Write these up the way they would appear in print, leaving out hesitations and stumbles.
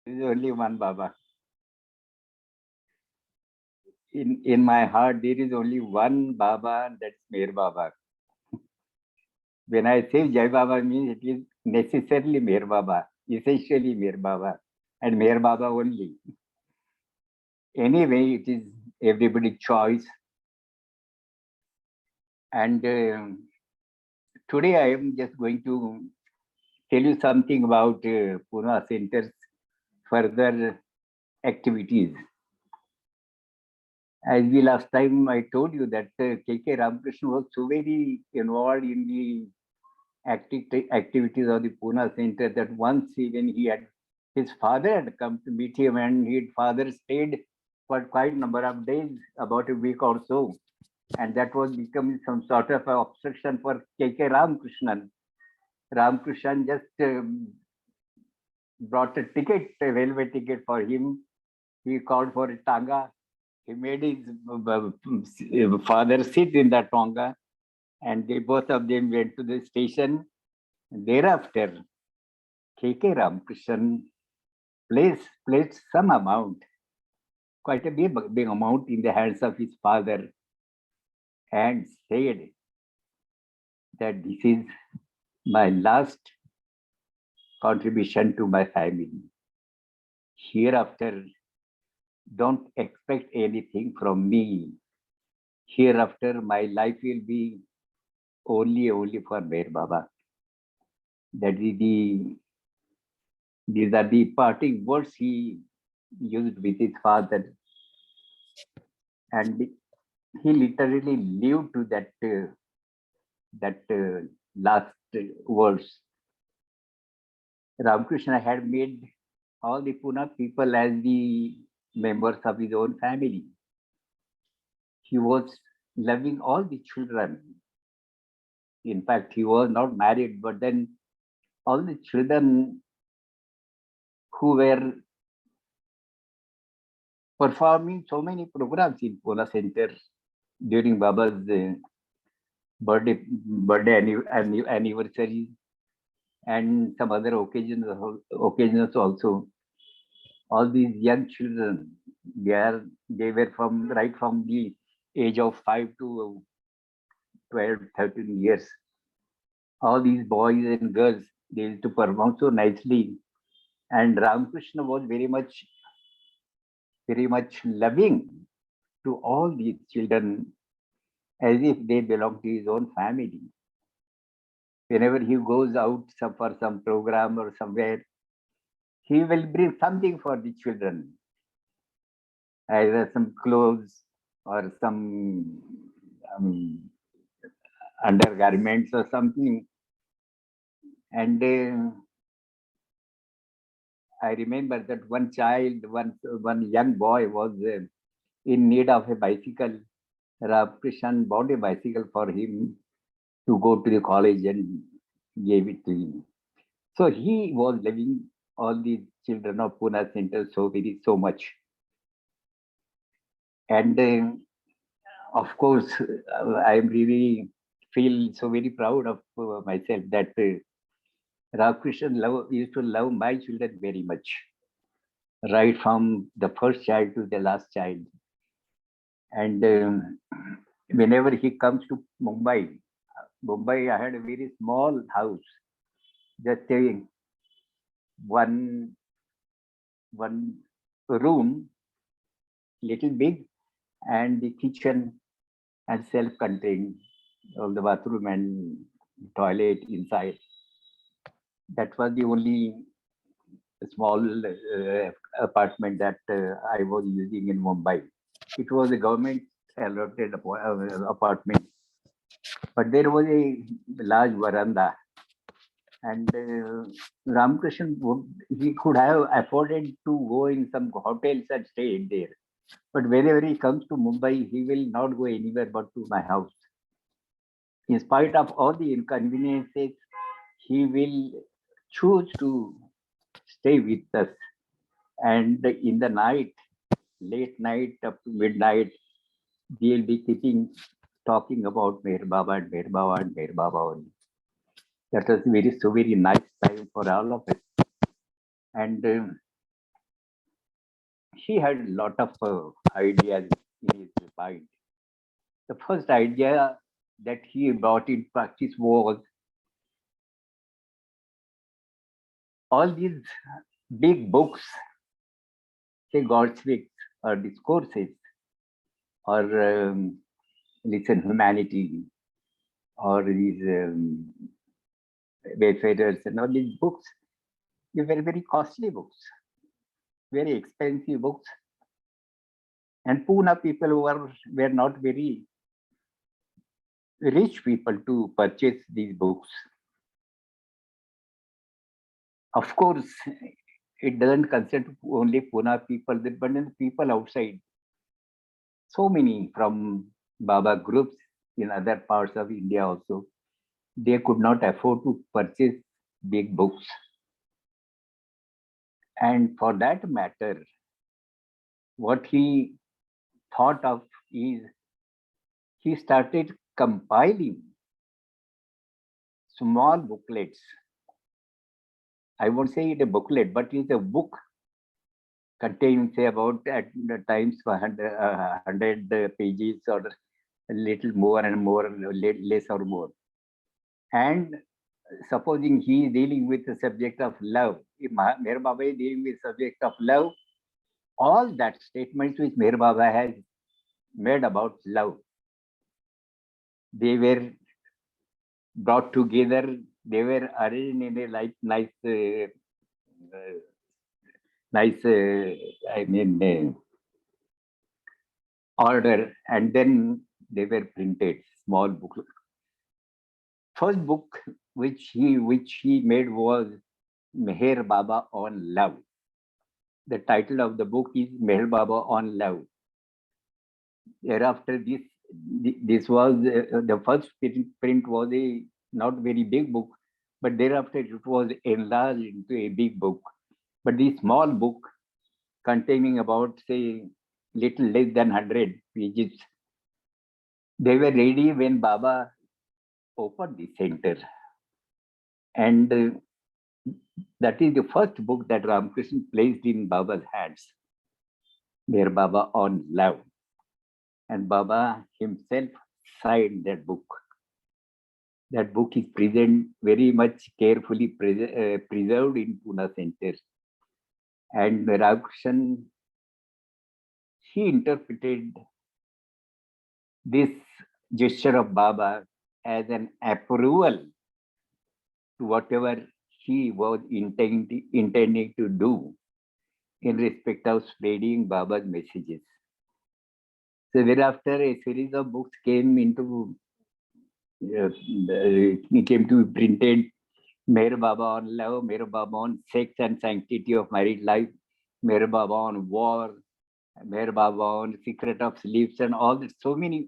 There is only one Baba. In my heart, there is only one Baba, that's Meher Baba. When I say Jai Baba means it is necessarily Meher Baba, essentially Meher Baba, and Meher Baba only. Anyway, it is everybody's choice. And today I am just going to tell you something about Pune Center's further activities. As the last time I told you that K.K. Ramakrishna was so very involved in the activities of the Pune Center that once when he had his father had come to meet him, and his father stayed for quite a number of days, about a week or so, and that was becoming some sort of an obstruction for K.K. Ramakrishnan. Ramakrishnan just brought a ticket, a railway ticket for him. He called for a tanga. He made his father sit in that tanga, and they both of them went to the station. Thereafter, K.K. Ramakrishnan placed some amount, quite a big amount, in the hands of his father, and said that this is my last contribution to my family. Hereafter, don't expect anything from me. Hereafter, my life will be only for Meher Baba. These are the parting words he used with his father, and he literally lived to that last words. Ramakrishna had made all the Pune people as the members of his own family. He was loving all the children. In fact, he was not married, but then all the children who were performing so many programs in Pune Center during Baba's birthday anniversary and some other occasions also. All these young children, they were right from the age of 5 to 12, 13 years. All these boys and girls, they used to perform so nicely. And Ramakrishna was very much loving to all these children, as if they belong to his own family. Whenever he goes out for some program or somewhere, he will bring something for the children, either some clothes or some undergarments or something. And I remember that one young boy was in need of a bicycle. Ramakrishna bought a bicycle for him to go to the college and gave it to him. So he was loving all the children of Pune Center so much. And of course, I really feel so very proud of myself that Ramakrishna used to love my children very much, right from the first child to the last child. And whenever he comes to Mumbai, I had a very small house, just one room, little big, and the kitchen and self-contained, all the bathroom and toilet inside. That was the only small apartment that I was using in Mumbai. It was a government allotted apartment, but there was a large veranda, and Ramakrishna he could have afforded to go in some hotels and stay there. But whenever he comes to Mumbai, he will not go anywhere but to my house. In spite of all the inconveniences, he will choose to stay with us. And in the night, late night up to midnight, we'll be talking about Meher Baba and Meher Baba and Meher Baba only. That was very nice time for all of us. And he had a lot of ideas in his mind. The first idea that he brought in practice was all these big books, say God's Speaks or discourses or Listen Humanity or these wayfarers and all these books, they were very costly books, very expensive books. And Pune people were not very rich people to purchase these books. Of course, it doesn't concern only Pune people, but then people outside. So many from Baba groups in other parts of India also, they could not afford to purchase big books. And for that matter, what he thought of is he started compiling small booklets. I won't say it a booklet, but it's a book containing, say, about at the times 100 pages or a little more and more, less or more. And supposing he is dealing with the subject of love, if Meher Baba is dealing with the subject of love, all that statements which Meher Baba has made about love, they were brought together, they were arranged in a nice, order, and then they were printed, small book. First book which he made was Meher Baba on Love. The title of the book is Meher Baba on Love. Thereafter, this was the first print was a not very big book, but thereafter it was enlarged into a big book. But this small book containing about, say, little less than 100 pages, they were ready when Baba opened the center. And that is the first book that Ramakrishna placed in Baba's hands, Meher Baba on Love. And Baba himself signed that book. That book is present, very much carefully preserved in Pune Center. And Ramakrishna, he interpreted this gesture of Baba as an approval to whatever he was intending to do in respect of spreading Baba's messages. So thereafter, a series of books came to be printed. Meher Baba on Love, Meher Baba on Sex and Sanctity of Married Life, Meher Baba on War, Meher Baba on Secret of Sleeps, and all that. So many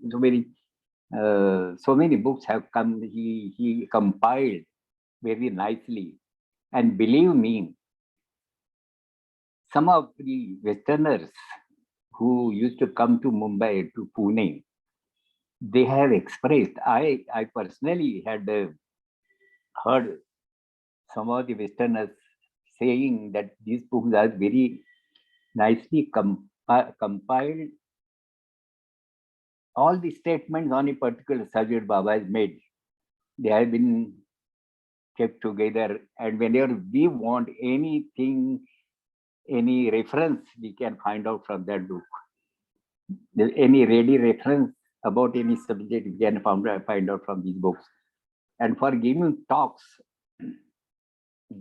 books have come. He compiled very nicely, and believe me, some of the Westerners who used to come to Mumbai, to Pune, they have expressed. I personally had heard some of the Westerners saying that these books are very nicely compiled. All the statements on a particular subject Baba has made, they have been kept together. And whenever we want anything, any reference, we can find out from that book. Any ready reference about any subject, we can find out from these books. And for giving talks,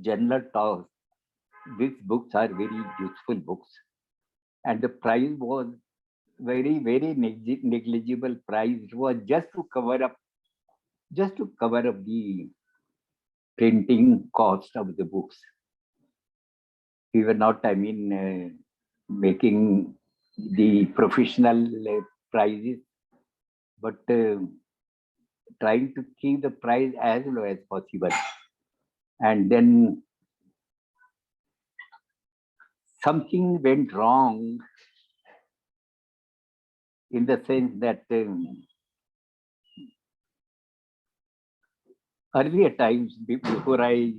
general talks, these books are very useful books. And the price was very, very negligible price. It was just to cover up the printing cost of the books. We were not, making the professional prices, but trying to keep the price as low as possible. And then something went wrong in the sense that earlier times, before I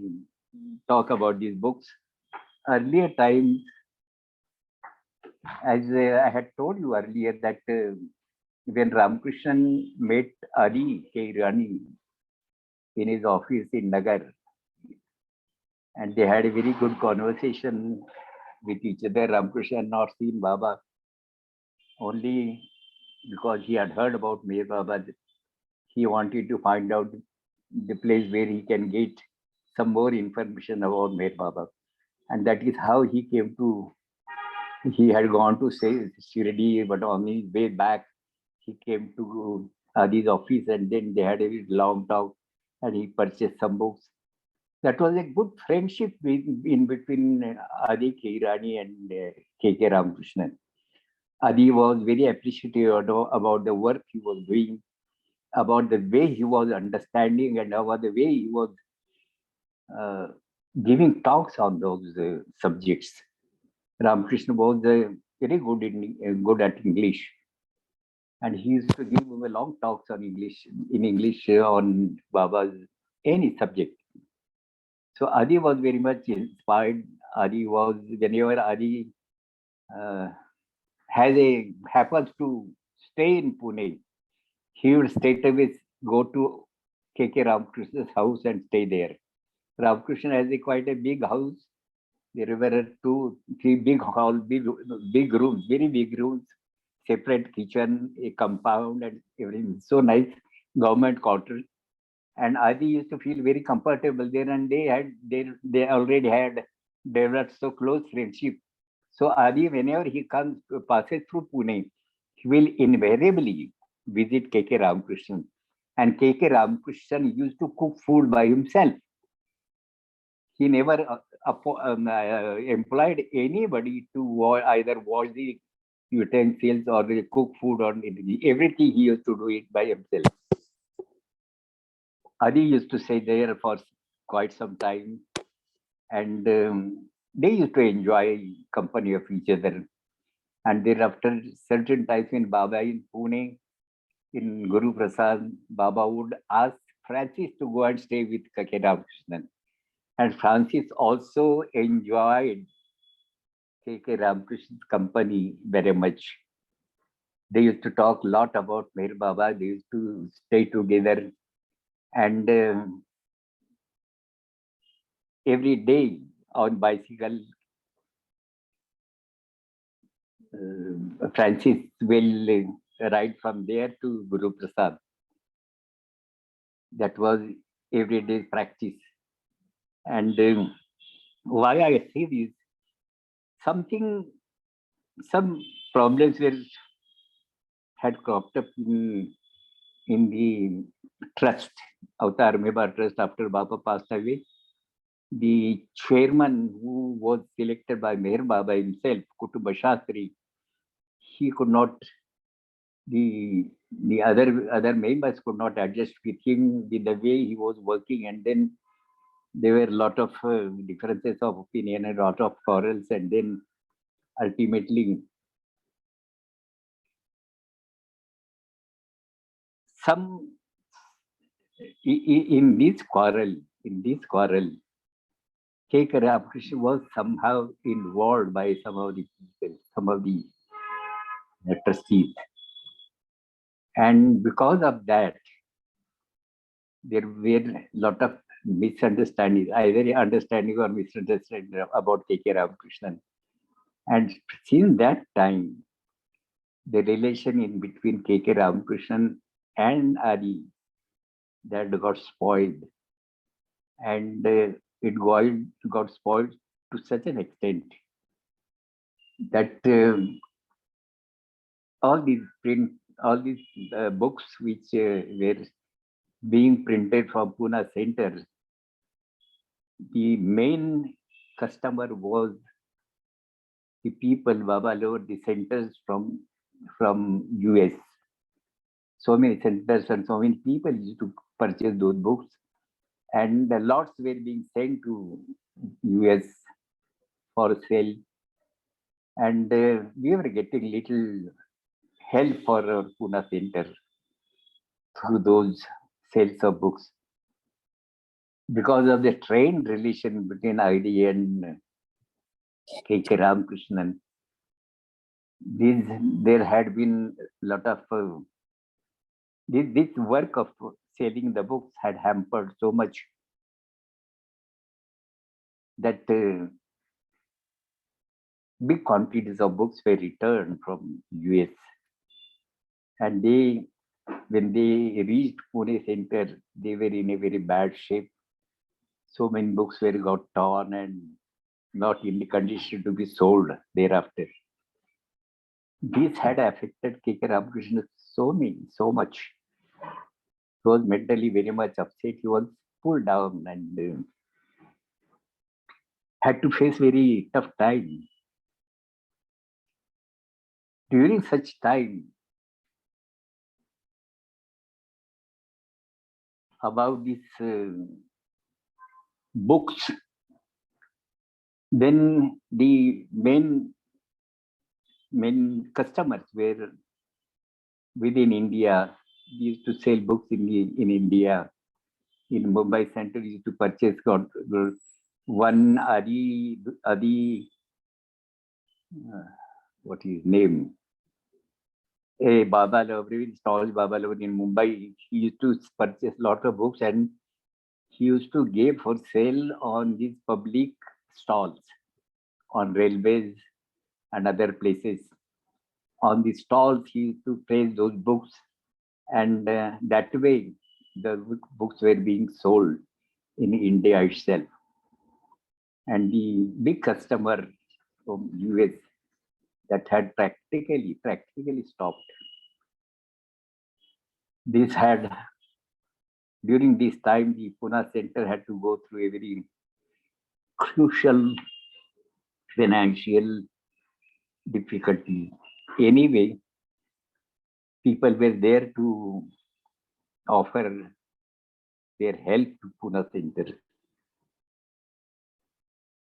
talk about these books, earlier times, As I had told you earlier that when Ramakrishnan met Adi Keirani in his office in Nagar, and they had a very good conversation with each other. Ramakrishna had not seen Baba only because he had heard about Mir Baba. He wanted to find out the place where he can get some more information about Mir Baba. And that is how he came to, he had gone to say Shirdi, but on his way back, he came to Adi's office and then they had a long talk and he purchased some books. That was a good friendship in between Adi Keirani and K.K. Ramakrishnan. Adi was very appreciative about the work he was doing, about the way he was understanding and about the way he was uh, giving talks on those subjects. Ramakrishna was very good at English, and he used to give long talks on English in English on Baba's any subject. So Adi was very much inspired. Adi was whenever Adi uh, happens to stay in Pune, he would straight away go to K.K. Ramakrishna's house and stay there. Ramakrishna has quite a big house. There were two, three big hall, big rooms, very big rooms, separate kitchen, a compound, and everything. So nice government quarters. And Adi used to feel very comfortable there, and they already had developed so close friendship. So Adi, whenever he passes through Pune, he will invariably visit K.K. Ramakrishnan. And K.K. Ramakrishnan used to cook food by himself. He never employed anybody to either wash the utensils or cook food or anything. Everything he used to do it by himself. Adi used to stay there for quite some time, and they used to enjoy company of each other. And thereafter, certain times in Baba in Pune, in Guruprasad, Baba would ask Francis to go and stay with K.K. Ramakrishnan. And Francis also enjoyed K.K. Ramakrishna's company very much. They used to talk a lot about Meher Baba. They used to stay together. And every day on bicycle, Francis will ride from there to Guru Prasad. That was everyday practice. And why I say this, some problems had cropped up in the trust, Avatar Meba Trust after Baba passed away. The chairman who was selected by Meher Baba himself, Kutuba Shastri, he could not, the other members could not adjust with him with the way he was working, and then there were a lot of differences of opinion and a lot of quarrels, and then ultimately some in this quarrel, K.K. Ramakrishna was somehow involved by some of the people, some of the trustees. And because of that, there were a lot of misunderstandings, either understanding or misunderstanding about K.K. Ramakrishnan. And since that time, the relation in between K.K. Ramakrishnan and Adi that got spoiled. And got spoiled to such an extent that all these books which were being printed from Pune Center, the main customer was the people, Baba Lord, the centers from US. So many centers and so many people used to purchase those books, and the lots were being sent to US for sale. And we were getting little help for our Pune Center through those sales of books because of the trained relation between ID and K.K. Ramakrishnan. These, there had been a lot of this work of selling the books had hampered so much that big quantities of books were returned from US, and they, when they reached Pune center, they were in a very bad shape. So many books were got torn and not in the condition to be sold thereafter. This had affected K.K. Ramakrishna so much. He was mentally very much upset. He was pulled down and had to face very tough time. During such time, about these books, then the main customers were within India. We used to sell books in India. In Mumbai Center, we used to purchase one Adi, what is his name? A Baba Lover, stalls Baba Lover in Mumbai. He used to purchase lot of books and he used to give for sale on these public stalls, on railways and other places. On the stalls, he used to place those books, and that way the books were being sold in India itself. And the big customer from US that had practically stopped. This had, during this time, the Pune Center had to go through a very crucial financial difficulty. Anyway, people were there to offer their help to Pune Center.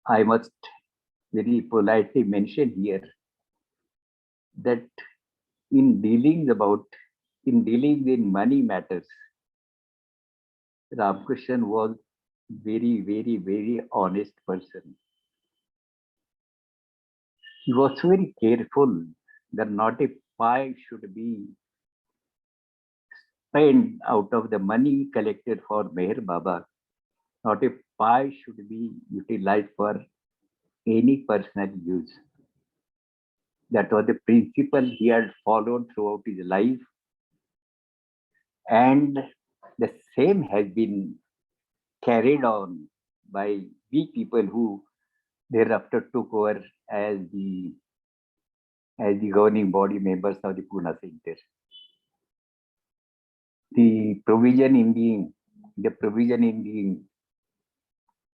I must very politely mention here that in dealing with money matters, Ramakrishnan was very honest person. He was very careful that not a pie should be spent out of the money collected for Meher Baba. Not a pie should be utilized for any personal use. That was the principle he had followed throughout his life. And the same has been carried on by we people who thereafter took over as the governing body members of the Pune Center. The provision in the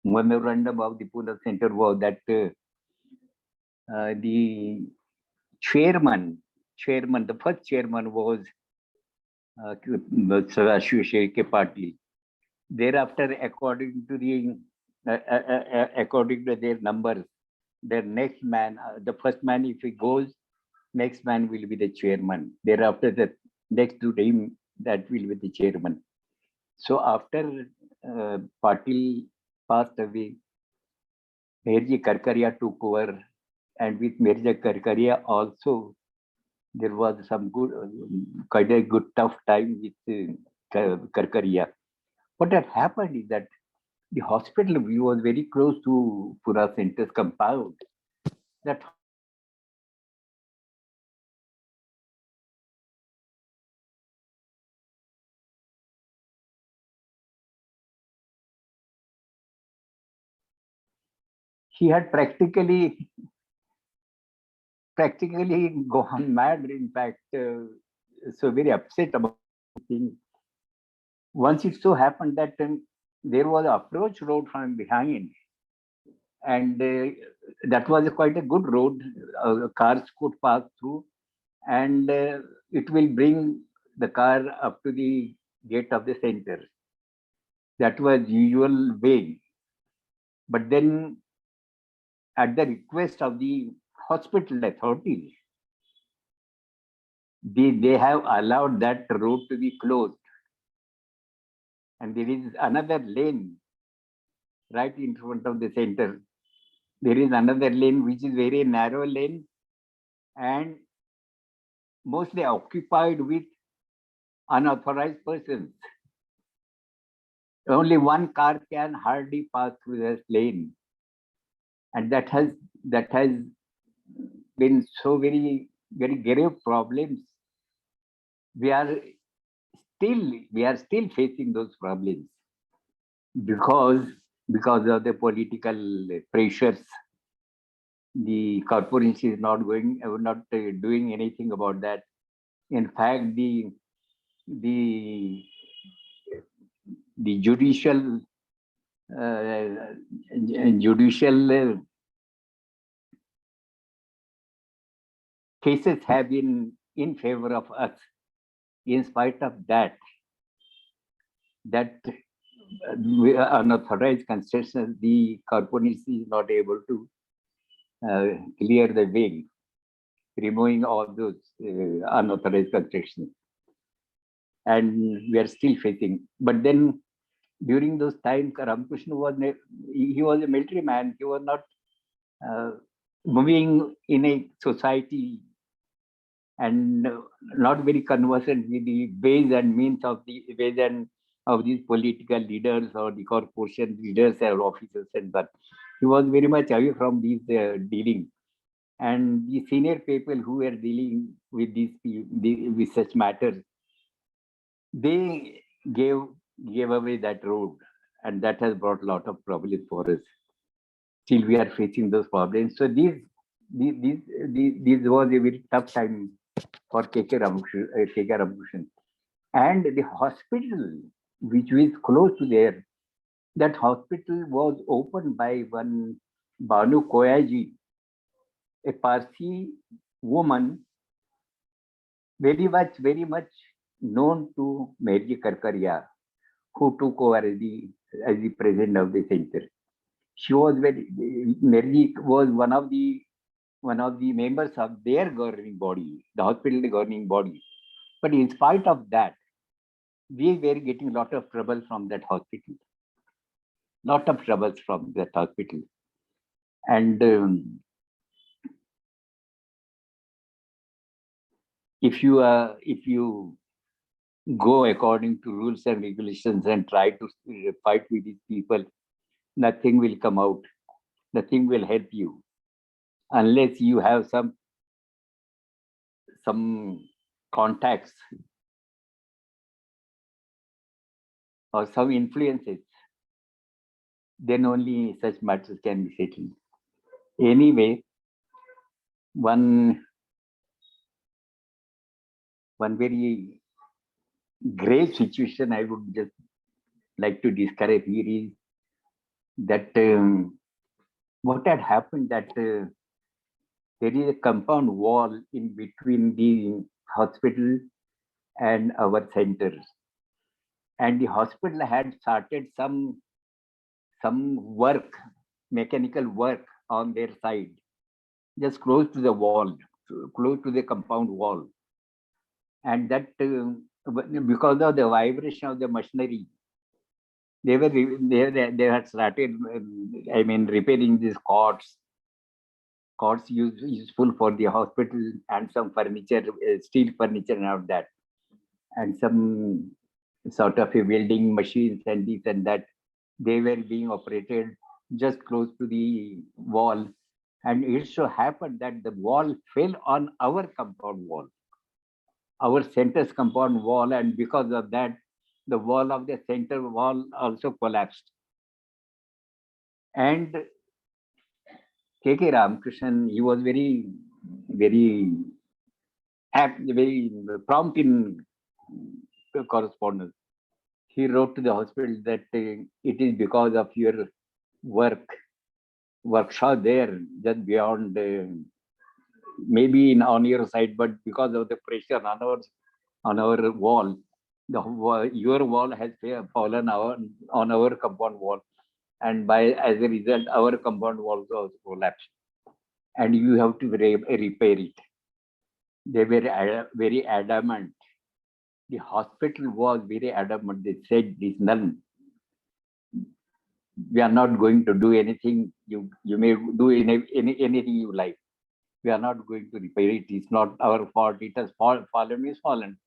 memorandum of the Pune Center was that the the first chairman was Ashwin Patil. Thereafter, according to their numbers, their next man, the first man, if he goes, next man will be the chairman. Thereafter, the next to him, that will be the chairman. So after Patil passed away, Meherji Karkaria took over, and with Meherji Karkaria also, there was some quite a good tough time with Karkaria. What had happened is that the hospital was very close to Pune Center's compound. That he had practically gone mad. In fact, so very upset about things. Once it so happened that there was an approach road from behind, and that was quite a good road. Cars could pass through, and it will bring the car up to the gate of the center. That was usual way. But then, at the request of the hospital authorities, they have allowed that road to be closed. And there is another lane right in front of the center. There is another lane which is very narrow lane, and mostly occupied with unauthorized persons. Only one car can hardly pass through this lane, and that has been so very grave problems. We are we are still facing those problems because because of the political pressures. The corporation is not doing anything about that. In fact, the the uh, judicial cases have been in favor of us. In spite of that unauthorized construction, the corporation is not able to clear the way, removing all those unauthorized constructions. And we are still facing. But then during those times, Ramakrishna he was a military man. He was not moving in a society and not very conversant with the ways and means of the ways and of these political leaders or the corporation leaders or officers and that. He was very much away from these dealing. And the senior people who were dealing with with such matters, they gave away that road, and that has brought a lot of problems for us. Still, we are facing those problems. So these was a very tough time for KK Ramakrishnan. And the hospital, which was close to there, that hospital was opened by one Banu Koyaji, a Parsi woman, very much known to Merji Karkaria, who took over as the president of the center. She was Merji was one of the members of their governing body, the hospital governing body. But in spite of that, we were getting a lot of trouble from that hospital. Lot of troubles from that hospital. And if you go according to rules and regulations and try to fight with these people, nothing will come out. Nothing will help you unless you have some contacts or some influences. Then only such matters can be settled. Anyway, one very grave situation I would just like to describe here is that what had happened that there is a compound wall in between the hospital and our centers, and the hospital had started some work, mechanical work on their side, just close to the wall, close to the compound wall, and that because of the vibration of the machinery, they had started repairing these cots useful for the hospital, and some furniture, steel furniture and all that, and some sort of a welding machines and this and that. They were being operated just close to the wall, and it so happened that the wall fell on our compound wall, our center's compound wall, and because of that, the wall of the center wall also collapsed. And KK Ramakrishnan, he was very very prompt in correspondence. He wrote to the hospital that it is because of your workshop there, just beyond maybe on your side, but because of the pressure on our wall, your wall has fallen on our compound wall, and as a result, our compound walls also collapsed, and you have to repair it. They were very adamant. The hospital was very adamant. They said, "This none. We are not going to do anything. You may do anything you like." We are not going to repair it. It's not our fault. It has fallen is fallen.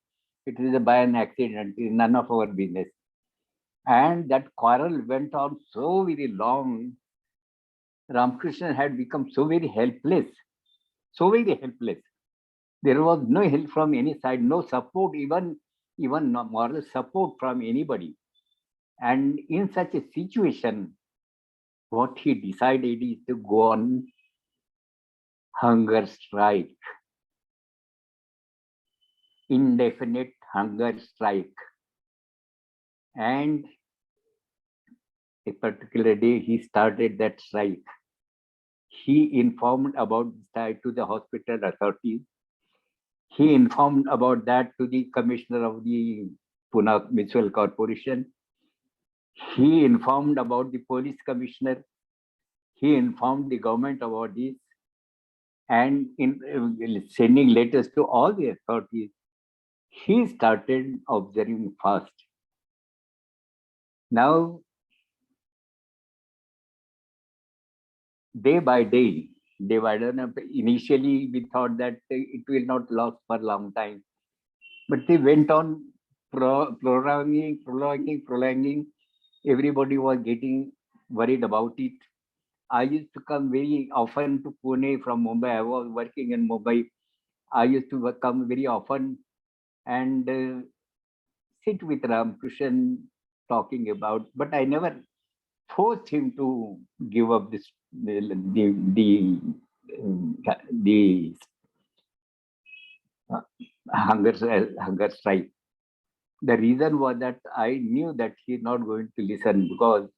It is by an accident. It is none of our business. And that quarrel went on so very long. Ramakrishna had become so very helpless, so very helpless. There was no help from any side, no support, even no moral support from anybody. And in such a situation, what he decided is to go on hunger strike, indefinite hunger strike. And a particular day, he started that strike. He informed about that to the hospital authorities. He informed about that to the commissioner of the Pune Municipal Corporation. He informed about the police commissioner. He informed the government about this, and in sending letters to all the authorities, he started observing fast. Now, day by day, initially we thought that it will not last for a long time, but they went on prolonging. Everybody was getting worried about it. I used to come very often to Pune from Mumbai. I was working in Mumbai. I used to come very often and sit with Ramakrishnan talking about, but I never forced him to give up this the hunger strike. The reason was that I knew that he's not going to listen, because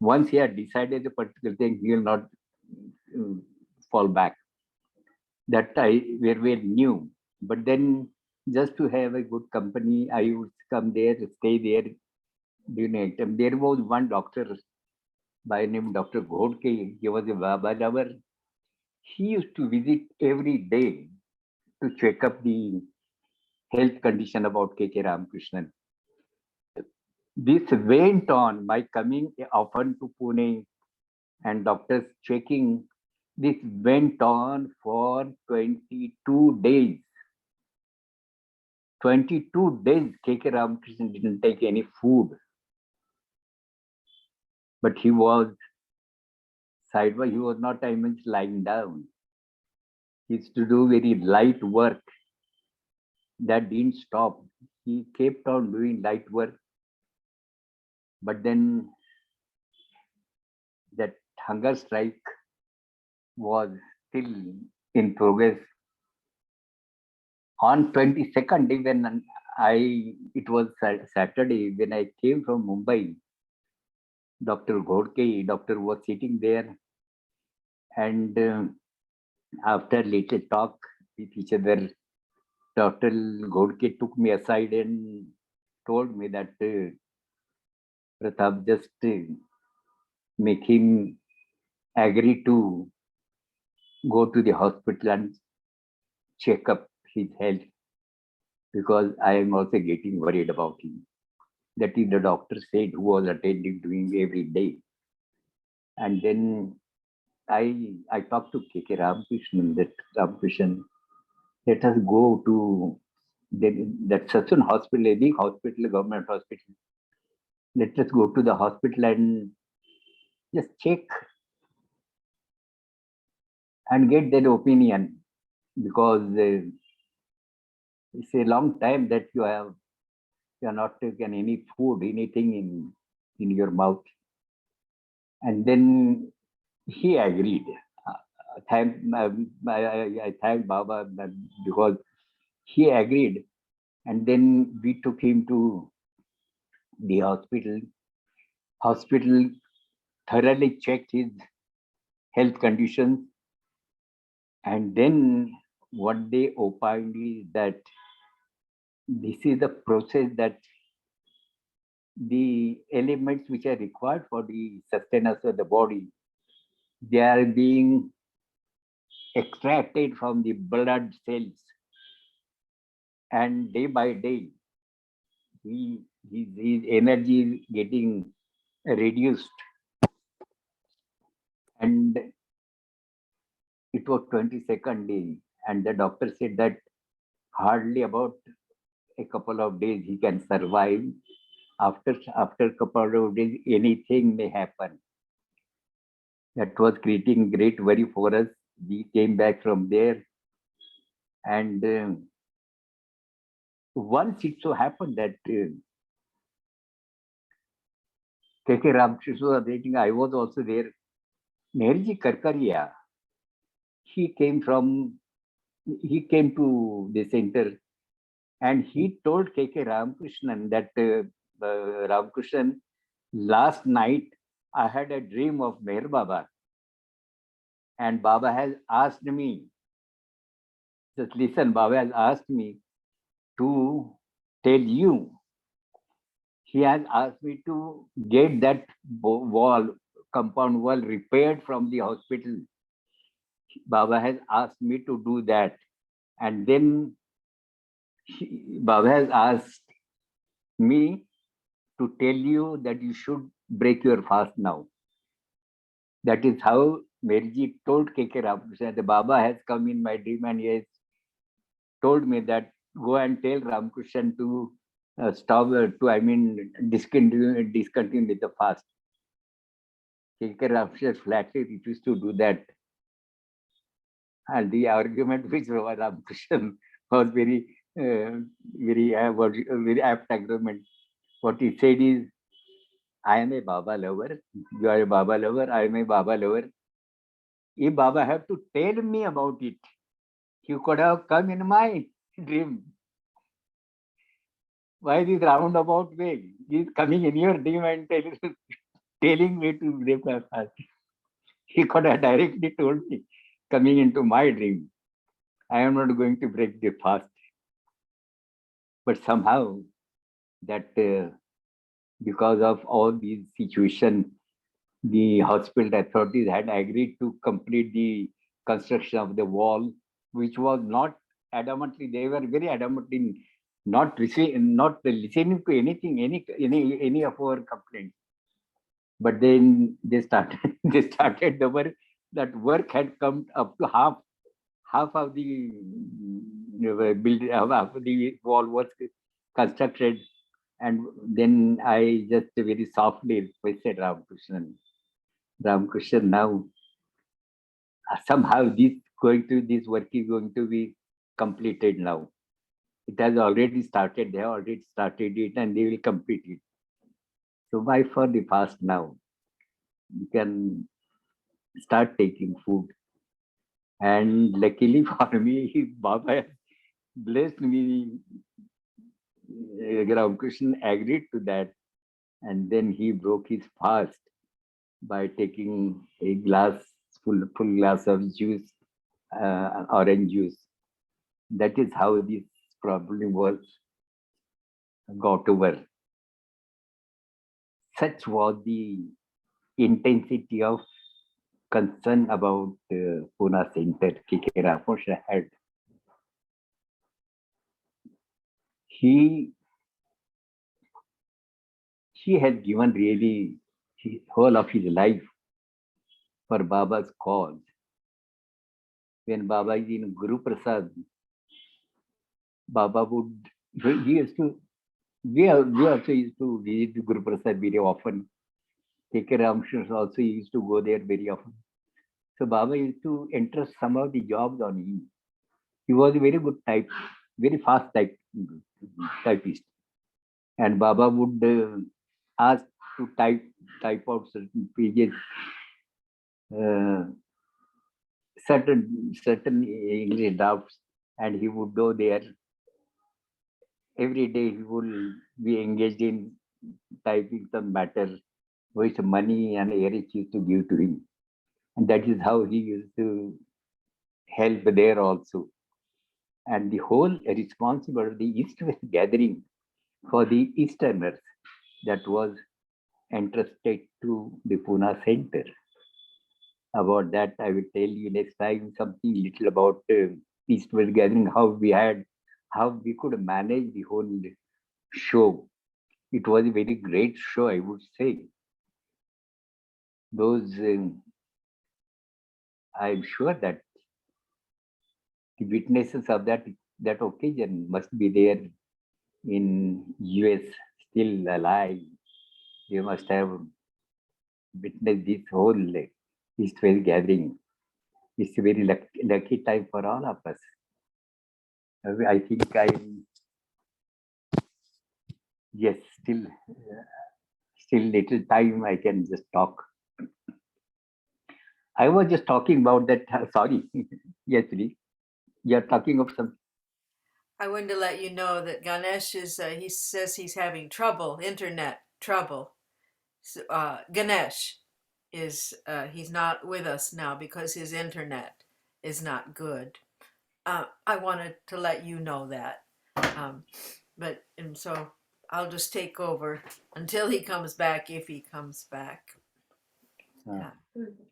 once he had decided a particular thing, he will not uh, fall back. That I very well knew. But then, just to have a good company, I would come there, stay there during the time. There was one doctor by name Dr. Ghodke. He was a Babajabar. He used to visit every day to check up the health condition about K.K. Ramakrishnan. This went on, my coming often to Pune and doctors checking. This went on for 22 days. 22 days, K.K. Ramakrishnan didn't take any food. But he was sideways, he was not even lying down. He used to do very light work. That didn't stop. He kept on doing light work. But then that hunger strike was still in progress. On 22nd day, when it was Saturday, when I came from Mumbai, Dr. doctor was sitting there, and after little talk with each other, Dr. Ghodke took me aside and told me that Pratap, just make him agree to go to the hospital and check up his health, because I am also getting worried about him. That is the doctor said, who was attending to him every day. And then I talked to K.K. Ramakrishnan, that Ramakrishnan, let us go to that such an hospital, a big hospital, government hospital. Let us go to the hospital and just check and get their opinion, because it's a long time that you are not taken any food, anything in your mouth. And then he agreed. I thank Baba, because he agreed. And then we took him to the hospital. Hospital thoroughly checked his health conditions. And then what they opined is that this is the process, that the elements which are required for the sustenance of the body, they are being extracted from the blood cells, and day by day his energy is getting reduced, and It was 22nd day, and the doctor said that hardly about a couple of days he can survive. After a couple of days, anything may happen. That was creating great worry for us. We came back from there, and once it so happened that K.K. Ramakrishna was waiting. I was also there. Nehruji Karkaria, he came from, he came to the center, and he told K.K. Ramakrishnan that Ramakrishnan, last night I had a dream of Meher Baba, and Baba has asked me, just listen, Baba has asked me to tell you. He has asked me to get that wall, compound wall repaired from the hospital. Baba has asked me to do that. And then Baba has asked me to tell you that you should break your fast now. That is how Merji told K.K. Ramakrishna. The Baba has come in my dream and he has told me that go and tell Ramakrishna to stop, discontinue with the fast. K.K. Ramakrishna flatly refused to do that. And the argument which Ramakrishna was very apt argument. What he said is, I am a Baba lover. You are a Baba lover. I am a Baba lover. If Baba have to tell me about it, he could have come in my dream. Why this roundabout way? He is coming in your dream and telling me to break my fast. He could have directly told me, coming into my dream, I am not going to break the fast. But somehow that because of all these situations, the hospital authorities had agreed to complete the construction of the wall, which was not adamantly, they were very adamant in not listening to anything, any of our complaints. But then they started they started the work. That work had come up to half of the build, half of the wall was constructed. And then I just very softly requested Ramakrishna, now somehow this work is going to be completed now. It has already started. They have already started it, and they will complete it. So why for the fast now? You can start taking food. And luckily for me, Baba has blessed me. Ramakrishna agreed to that, and then he broke his fast by taking a full glass of juice, orange juice. That is how this problem was got over. Such was the intensity of concern about Pune Center K.K. Ramakrishna had. He has given really the whole of his life for Baba's cause. When Baba is in Guruprasad, Baba would, he used to, we also used to visit Guruprasad very often. K.K. Ramakrishna also used to go there very often. So Baba used to entrust some of the jobs on him. He was a very good very fast typist. And Baba would ask to type out certain pages, certain English drafts, and he would go there. Every day he would be engaged in typing some matter which money and Erich used to give to him. And that is how he used to help there also. And the whole responsibility, the East-West gathering for the Easterners, that was entrusted to the Pune Center. About that, I will tell you next time something little about East-West gathering, how we could manage the whole show. It was a very great show, I would say. Those, I'm sure that the witnesses of that occasion must be there in US, still alive. They must have witnessed this whole East West gathering. It's a very lucky time for all of us. I think yes, still little time I can just talk. I was just talking about that. Sorry. Yes, please. You're talking of some. I wanted to let you know that Ganesh is, he says he's having trouble, internet trouble. So, Ganesh is, he's not with us now because his internet is not good. I wanted to let you know that. Um, and so I'll just take over until he comes back, if he comes back. Uh,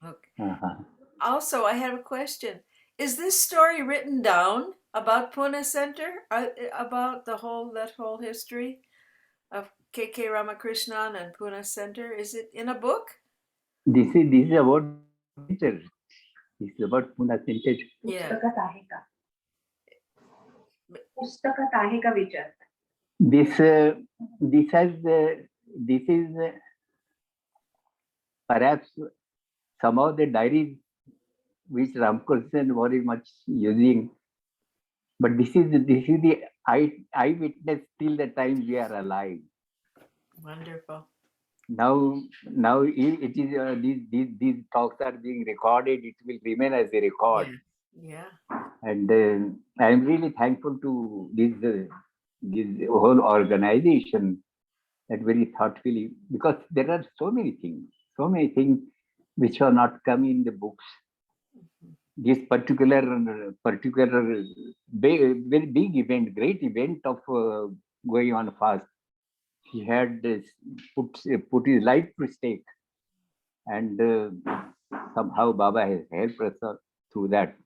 Okay. uh-huh. Also, I have a question. Is this story written down about Pune Center? About that whole history of K.K. Ramakrishnan and Pune Center? Is it in a book? This is about center. This is about Poona Center. Yeah. पुस्तकात आहे का पुस्तकात आहे का विचार This is perhaps some of the diaries which Ramakrishnan very much using, but this is the eyewitness till the time we are alive. Wonderful. Now it is these talks are being recorded. It will remain as a record. Yeah. And I am really thankful to this whole organization that very thoughtfully, because there are so many things which are not come in the books. This particular very big event, great event of going on fast. He had put his life to stake, and somehow Baba has helped us through that.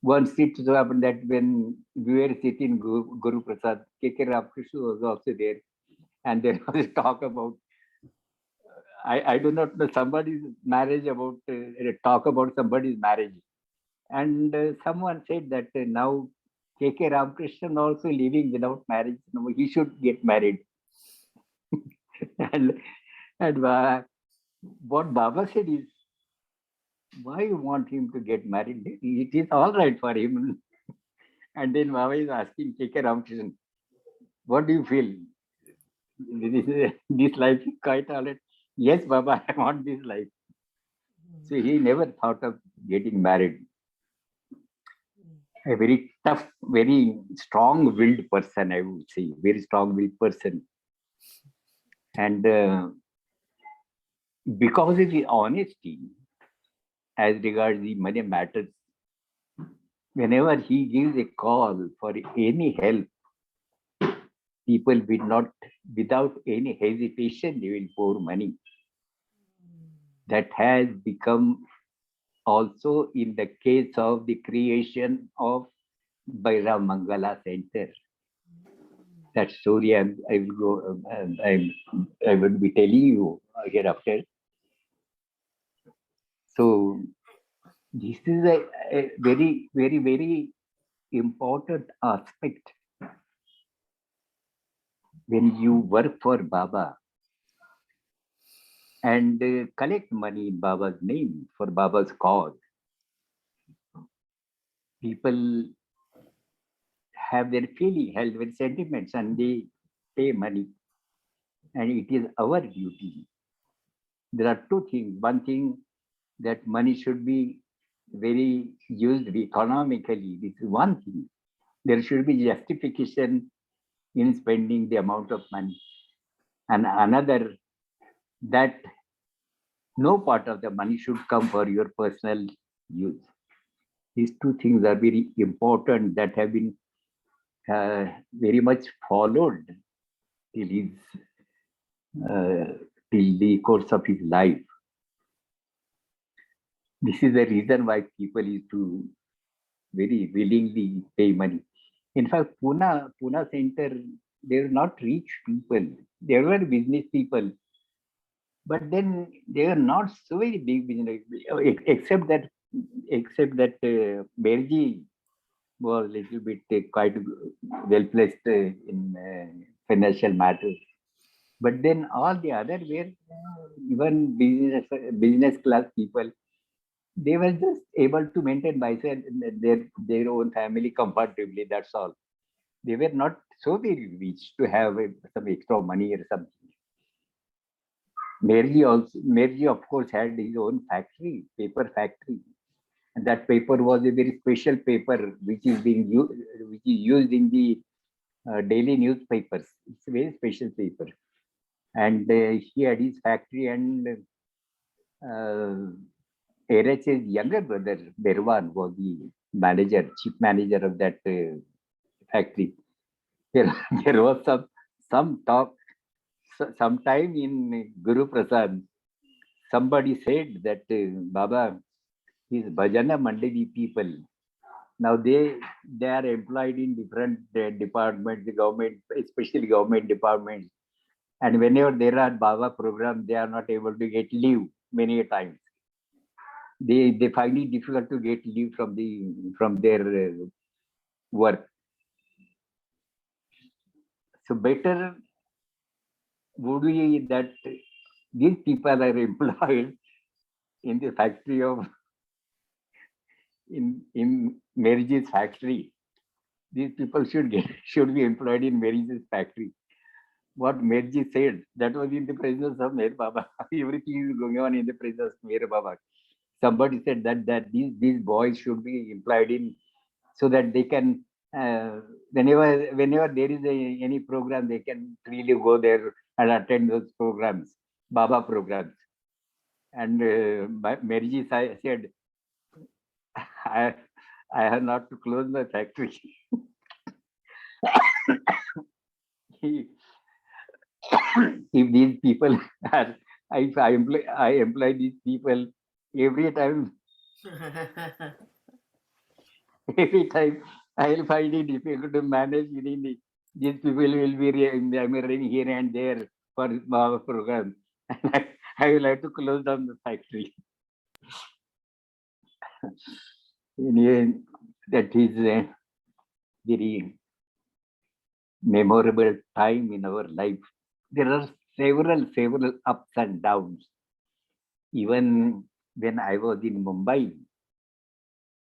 Once it so happened that when we were sitting Guruprasad, K.K. Ramakrishna was also there, and there was a talk about I do not know somebody's marriage about talk about somebody's marriage, and someone said that now K.K. Ramakrishna also living without marriage, he should get married, and what Baba said is, why you want him to get married? It is all right for him. And then Baba is asking K.K. Ramakrishna, what do you feel? This life is quite all right. Yes, Baba, I want this life. So he never thought of getting married. A very tough, very strong-willed person, I would say, very strong-willed person. And because of his honesty as regards the money matters, whenever he gives a call for any help, people will not, without any hesitation, they will pour money. That has become also in the case of the creation of Bhairav Mangala Center. That story I will go. I will be telling you hereafter. So this is a very, very, very important aspect when you work for Baba and collect money in Baba's name for Baba's cause. People have their feeling, held their sentiments, and they pay money. And it is our duty. There are two things. One thing, that money should be very used economically. This is one thing. There should be justification in spending the amount of money. And another, that no part of the money should come for your personal use. These two things are very important that have been very much followed till his till the course of his life. This is the reason why people used to very willingly pay money. In fact, Poona Center, they were not rich people. They were business people. But then they are not so very big business, except that Berji was little bit quite well placed in financial matters. But then all the other were even business class people. They were just able to maintain myself their own family comfortably. That's all. They were not so very rich to have some extra money or something. Merji of course had his own factory, paper factory, and that paper was a very special paper which is used in the daily newspapers. It's a very special paper, and he had his factory, and RH's younger brother Berwan was the chief manager of that factory. There, there was some talk sometime in Guruprasad. Somebody said that Baba, his Bhajana Mandali people. Now they are employed in different departments, the government, especially government departments. And whenever there are Baba programs, they are not able to get leave many a times. They find it difficult to get leave from their work. So better would be that these people are employed in the factory of in Mary's factory. These people should be employed in Mary's factory. What Merji said, that was in the presence of Mer Baba. Everything is going on in the presence of Mer Baba. Somebody said that these boys should be employed in so that they can whenever there is any program, they can really go there and attend those programs, Baba programs. And Merji said, I I have not to close my factory. If these people are, if I employ these people every time, every time I'll find it difficult to manage within these people will be running here and there for our program. And I will have to close down the factory. Anyway, that is a very memorable time in our life. There are several ups and downs. Even when I was in Mumbai,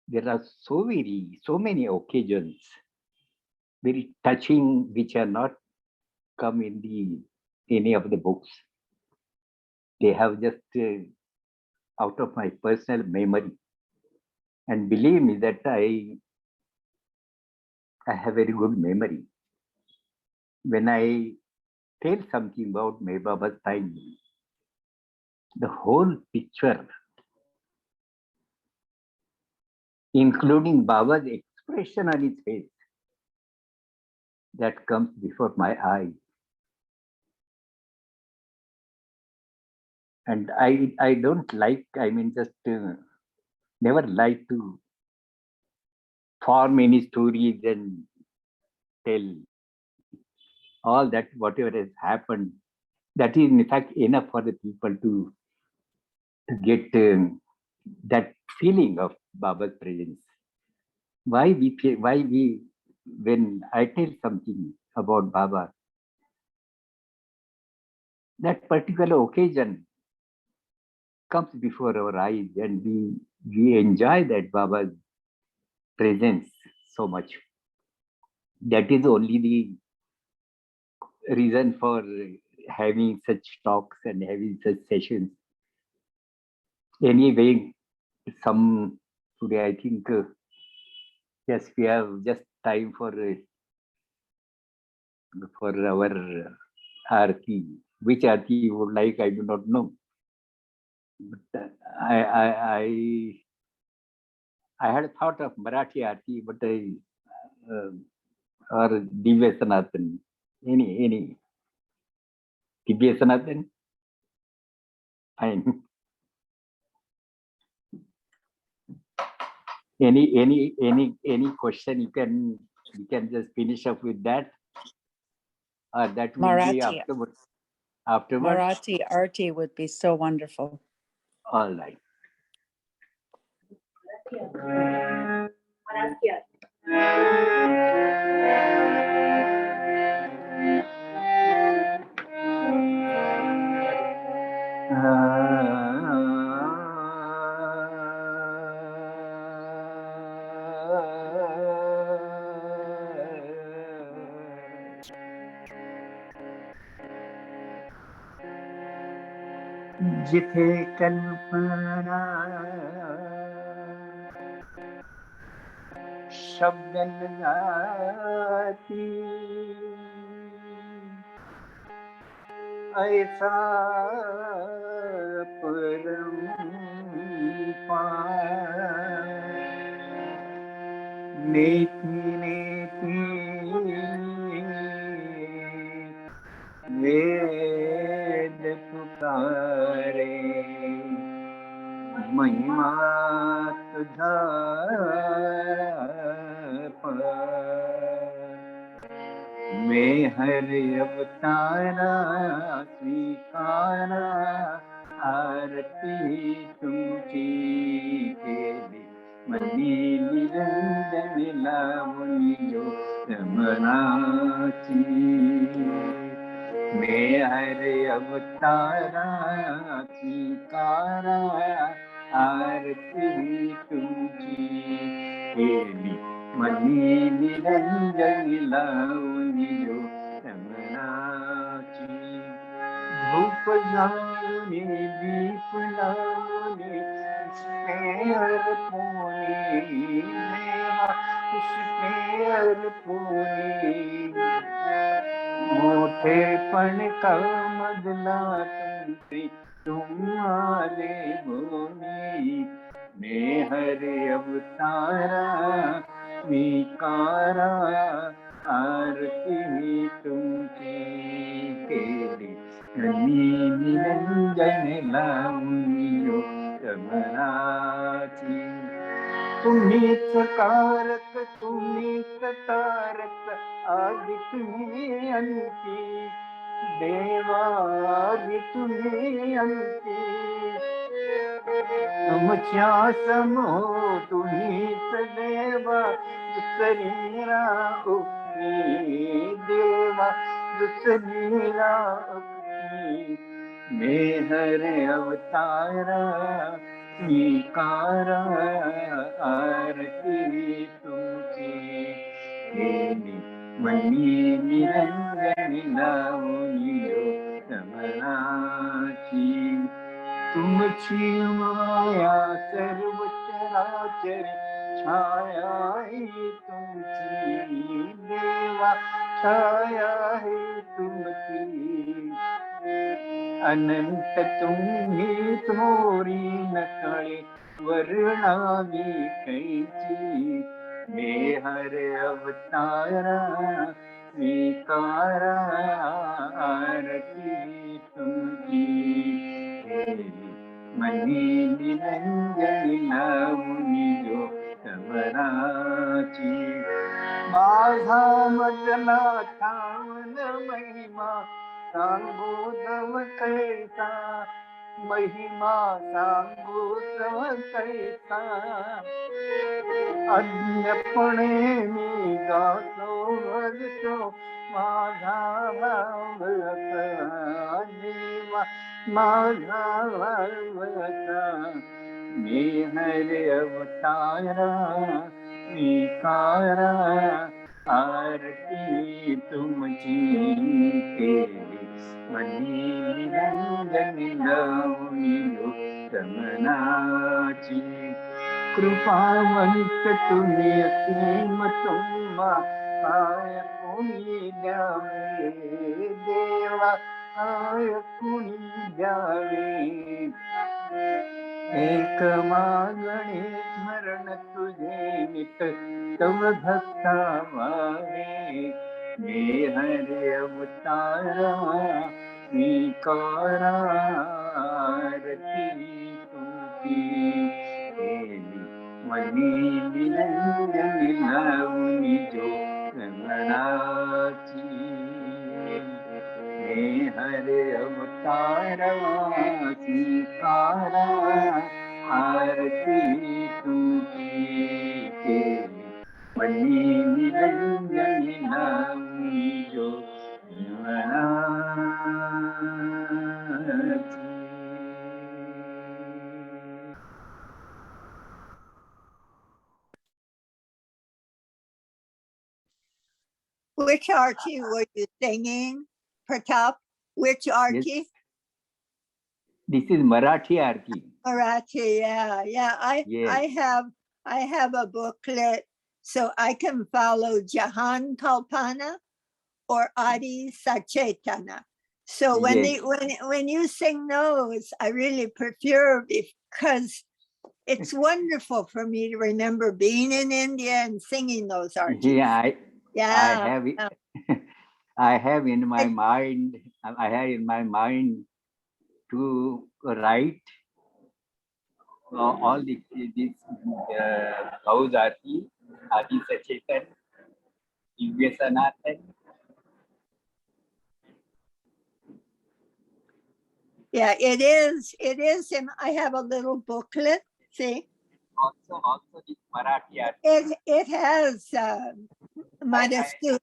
there are so many occasions, very touching, which are not come in any of the books. They have just out of my personal memory. And believe me that I have very good memory. When I tell something about Mai Baba's time, the whole picture, including Baba's expression on his face, that comes before my eyes. And I don't like, just never like to form any stories and tell all that whatever has happened. That is in fact enough for the people to get that feeling of Baba's presence. Why we when I tell something about Baba, that particular occasion comes before our eyes, and we enjoy that Baba's presence so much. That is only the reason for having such talks and having such sessions. Anyway, some today I think yes, we have just time for our arti. Which arti you would like, I do not know. But I had thought of Marathi arti, but or Divya Sanatan. Any Divya Sanatan? Fine. Any question you can just finish up with that, or that will be Marathi. afterwards. Marathi arti would be so wonderful. All right. Marathi. जिथे कल्पना शब्द जाती ऐसा नेति नेति वेद पुकारे महिमा तुझा मैं हर अवतारा स्वीकारा आरती तुमची केली मनी निरंजन लावणी जो रमणाची मैं हर अवतारा स्वीकारा आरती तुमची केली मनी निरंजन लावणी जो रमणाची धूप लावणी दीप लावणी पुष्पे अर्पणी देवा पुष्पे अर्पणी मोठेपण मधला तुमचे तुम आले भूमी मैं हर अवतारा स्वीकारा आरती तुमची केली निरंजन लावणी जो रमणाची तुम्हीच कारक तुम्हीच तारक आदि तुम्ही अंती देवा आदि तुम्ही अंती तुमच्या समो तुम्हीच देवा दुसरी राहुनी देवा दुसरी राहुनी मैं हर अवतारा स्वीकारा आरती तुमची केली मनी निरंजन लावणी जो रमणाची तुमची माया सर्व चराचर छाया ही तुमची देवा छाया ही तुमची अनंत तुम्ही थोरी न कळे वर्णावी कैची मैं हर अवतारा स्वीकारा आरती तुमची केली मनी निरंजन लावणी जो रमणाची माझा मजला ठावन महिमा सांगू दव कैसा महिमा सांगू दव कैसा अज्ञपणे मी गातो भजतो माझा भावता देवा माझा भावता मी हर अवतारा स्वीकारा आरती तुमची केली मनी निरंजन लावणी जो रमणाची कृपावंत तुम्ही असीम तुम्हा काय कोणी द्यावे देवा काय कोणी द्यावे एक मागणे स्मरण तुझे नित तव भक्ता व्हावे मैं हर अवतारा स्वीकारा आरती तुमची केली मनी निरंजन लावणी जो रमणाची मैं हर अवतारा स्वीकारा आरती तुमची केली money Which arti were you singing, Pratap? Which arti? This is Marathi Arti. Marathi, yeah. Yes. I have a booklet so I can follow Jahan Kalpana or Adi Sachetana. So Yes. when you sing those, I really prefer, because it's wonderful for me to remember being in India and singing those artis. I Yeah. have it. I have in my mind. I have in my mind to write all these those Arti, Adi Sachetan, Divya Sanatan. Yeah, it is. I have a little booklet. See, Also this Marathi Arti. it has Madhasu.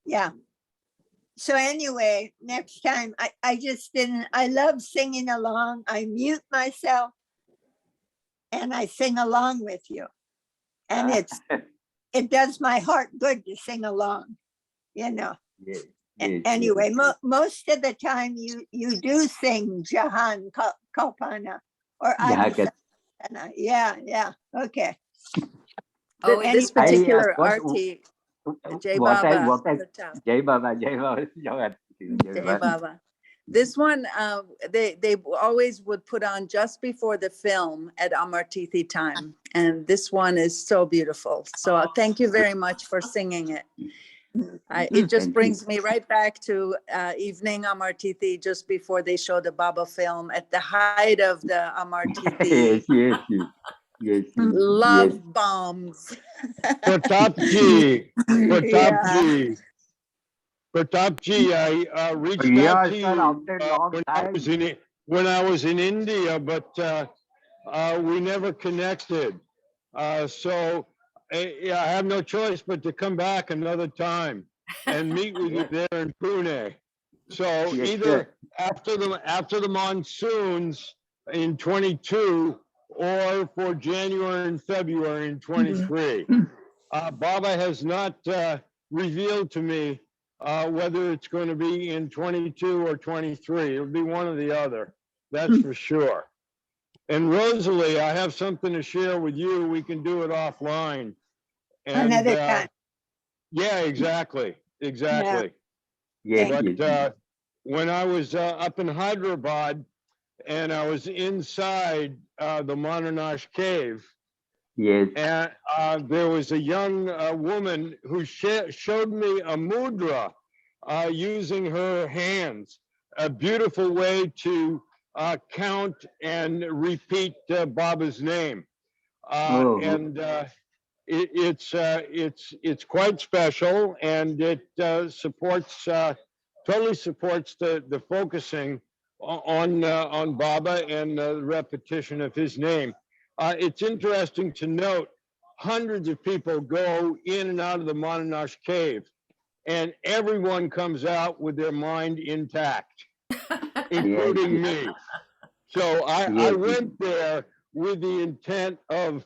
Yeah. So anyway, next time I just didn't. I love singing along. I mute myself and I sing along with you, and it does my heart good to sing along. You know. Yes. Anyway, most of the time you do sing Jahan Kalpana or Adi Sachetana. Yeah. Okay. Oh, This I- particular what- arti, Jai what I Baba. Jai Baba, Jai Baba, Jai Baba. This one, they always would put on just before the film at Amartithi time. And this one is so beautiful. So thank you very much for singing it. It just Thank brings me right back to evening Amartithi just before they show the Baba film at the height of the Amartithi Yes. love bombs. Pratapji, Yeah. Pratapji, I reached out Yes, to sir, you after a long time. when I was in India, but we never connected. So I have no choice but to come back another time and meet with you there in Pune. So Yes, either after the monsoons in 22 or for January and February in 23. Baba has not revealed to me whether it's going to be in 22 or 23. It'll be one or the other. That's for sure. And Rosalie, I have something to share with you. We can do it offline. And Another time. yeah, exactly. yes. But when I was up in Hyderabad and I was inside the Monash cave, Yes. and there was a young woman who showed me a mudra using her hands, a beautiful way to count and repeat Baba's name. And it's quite special, and it totally supports the focusing on Baba and the repetition of his name. It's interesting to note hundreds of people go in and out of the Monash cave, and everyone comes out with their mind intact, including me. So I went there with the intent of,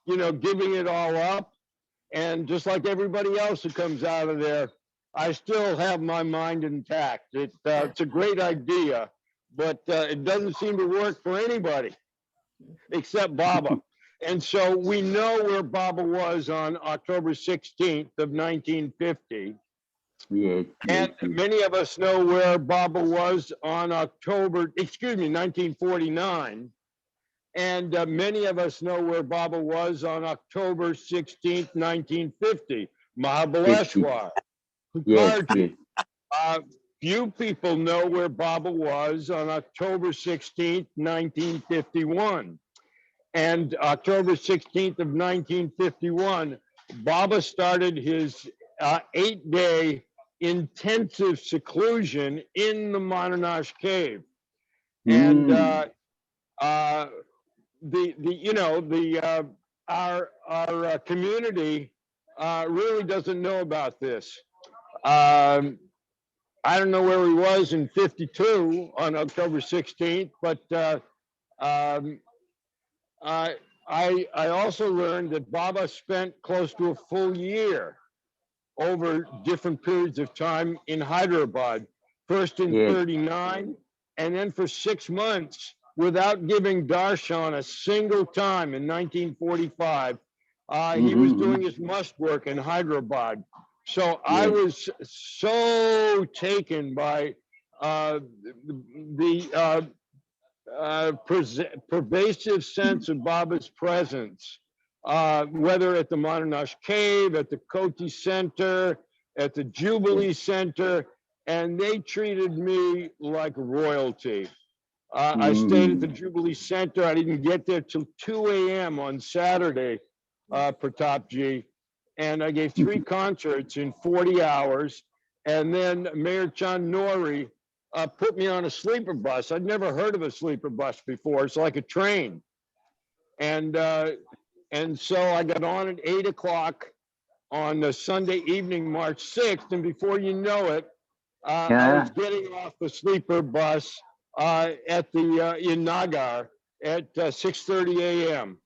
giving it all up. And just like everybody else who comes out of there, I still have my mind intact. It's a great idea, but it doesn't seem to work for anybody except Baba. And so we know where Baba was on October 16th of 1950. Yes. And many of us know where Baba was on 1949. And many of us know where Baba was on October 16th, 1950, Mahabaleshwar. Yes. Few people know where Baba was on October 16th, 1951. And October 16th of 1951, Baba started his 8-day intensive seclusion in the Monash cave. And our community really doesn't know about this. Um, I don't know where he was in '52 on October 16th, but um, I also learned that Baba spent close to a full year over different periods of time in Hyderabad, first in Yes. 39, and then for 6 months without giving darshan a single time in 1945. He was doing his must work in Hyderabad. So I Yes. was so taken by the pervasive sense of Baba's presence, whether at the Monash Cave, at the Koti Center, at the Jubilee Center, and they treated me like royalty. I stayed at the Jubilee Center. I didn't get there till 2 a.m. on Saturday, Pratap Ji, and I gave 3 concerts in 40 hours. And then Mayor Chand Nori put me on a sleeper bus. I'd never heard of a sleeper bus before. It's like a train. And so I got on at 8 o'clock on the Sunday evening, March 6th. And before you know it, I was getting off the sleeper bus at the in Nagar at 6:30 a.m.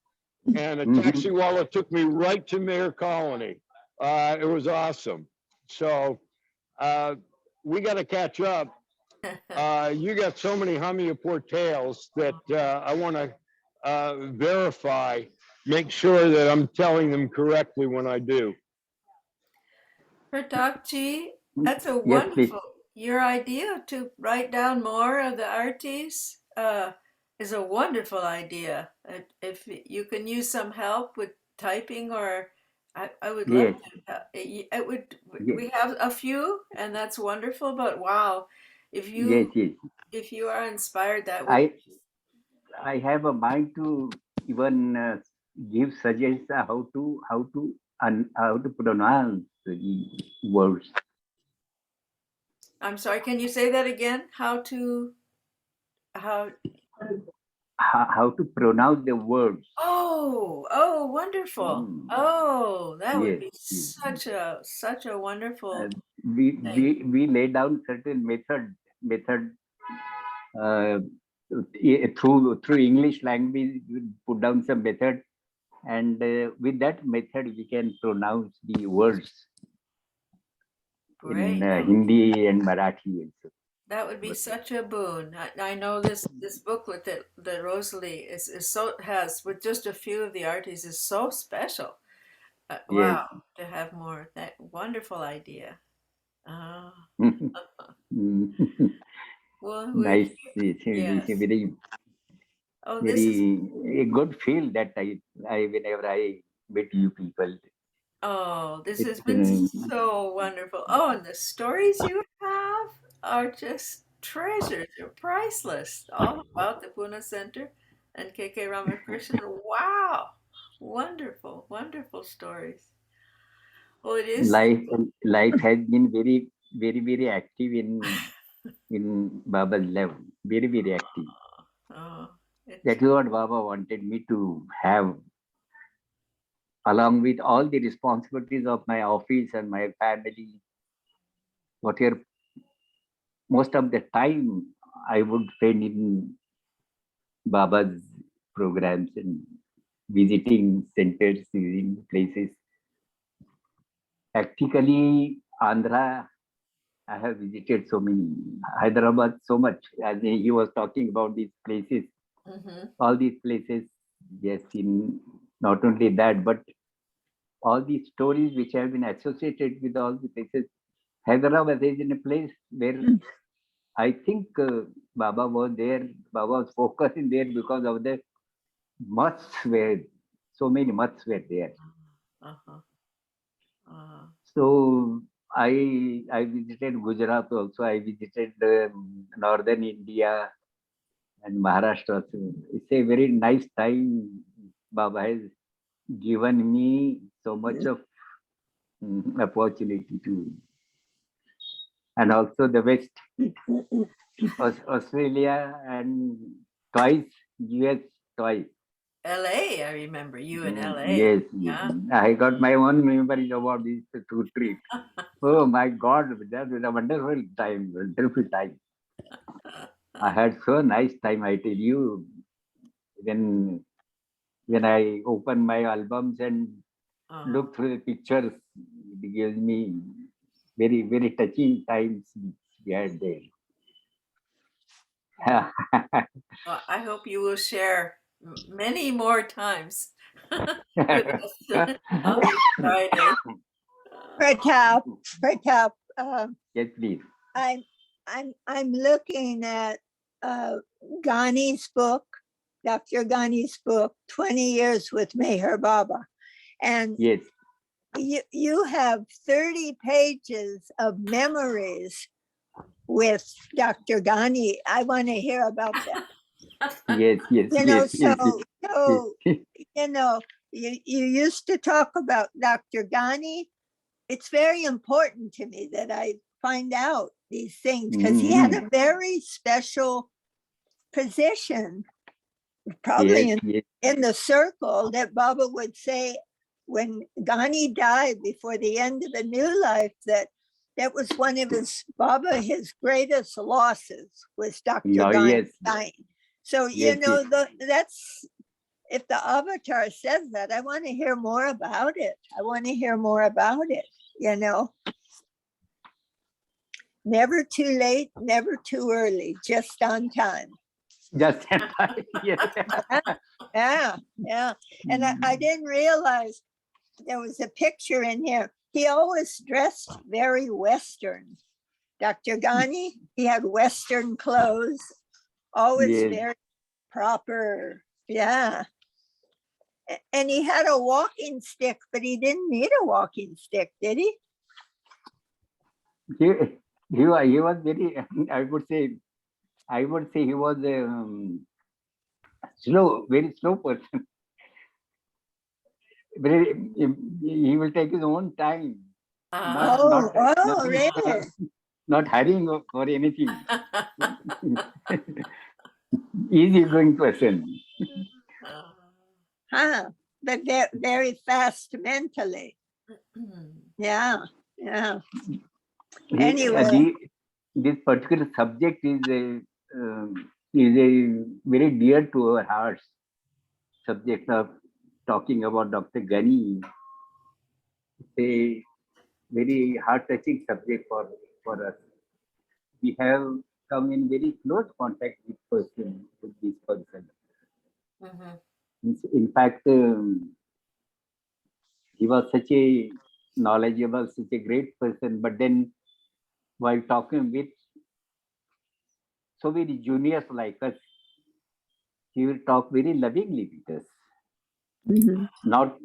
And a taxiwala took me right to Mayor Colony. It was awesome. So we got to catch up. You got so many Hamiyapur tales that I want to verify, make sure that I'm telling them correctly when I do. Pratapji, that's a Yes, please. wonderful. Your idea to write down more of the artis is a wonderful idea. If you can use some help with typing, or I would love Yes. to. It would. Yes. We have a few, and that's wonderful. But wow, if Yes. you Yes. if you are inspired, that would. I have a mind to even give suggestions how to pronounce the words, I'm sorry. Can you say that again? How how to pronounce the words. Oh, wonderful. Mm, Oh, that would yes, be yes. such a wonderful Uh, thing. we lay down certain method uh, through English language. We put down some method, and with that method we can pronounce the words in Great. Hindi and Marathi also. That would be But such a boon. I know this booklet that Rosalie is so has with just a few of the artists is so special. yes. Wow, to have more. That wonderful idea. Oh, well, Nice. It's a yes. very Oh, this is. very a good feel that I whenever I meet you people. Oh, this It's has been so wonderful. Oh, and the stories you have are just treasures. They're priceless. All about the Pune Center and KK Ramakrishnan. Wow. Wonderful, wonderful stories. Well, it is. life has been very active in Baba's life. Very active. Oh, it's, That is what Baba wanted me to have, along with all the responsibilities of my office and my family. Whatever most of the time I would spend in Baba's programs and visiting centers, visiting places. Practically, Andhra, I have visited so many. Hyderabad, so much. As he was talking about these places, all these places, yes, in not only that, but all these stories which have been associated with all the places. Hyderabad is in a place where I think Baba was there. Baba was focusing there because of the mosques were so many mosques were there. uh-huh. So I visited Gujarat also. I visited northern India and Maharashtra. So it's a very nice time. Baba has given me so much of opportunity to, and also the West, Australia, and twice US, twice. LA, I remember you in LA. Yes, yes. Yeah. I got my own memories about these two trips. Oh my God, that was a wonderful time, wonderful time. I had so nice time, I tell you. When I open my albums and look through the pictures, it gives me very, very touching times we had there. Yeah. Well, I hope you will share many more times with us on this Friday. Pratap, Yes, please. I'm looking at Ghani's book, Dr. Ghani's book, 20 Years with Meher Baba. And Yes. you have 30 pages of memories with Dr. Ghani. I want to hear about that. Yes, yes, You know, yes, yes, so yes. you know, you used to talk about Dr. Ghani. It's very important to me that I find out these things because he had a very special position, probably Yes, yes. in the circle that Baba would say when Ghani died before the end of the new life, that was one of his greatest losses was Dr. No, Ghani yes, dying. So, yes, that's, if the avatar says that, I want to hear more about it. I want to hear more about it, Never too late, never too early, just on time. just yes. Yeah. And I didn't realize there was a picture in here. He always dressed very Western. Dr. Ghani, he had Western clothes, always Yes. very proper. Yeah. And he had a walking stick, but he didn't need a walking stick, did he? He was very, I would say he was slow, very slow person. Very, he will take his own time. Really? Not hurrying for anything. Easy going person. But they're very fast mentally. Yeah. Anyway. This particular subject is a very dear to our hearts. Subject of talking about Dr. Ghani. It's a very heart-touching subject for us. We have come in very close contact with this person. In fact, he was such a knowledgeable, such a great person. But then, while talking with so many juniors like us, he will talk very lovingly with us. Not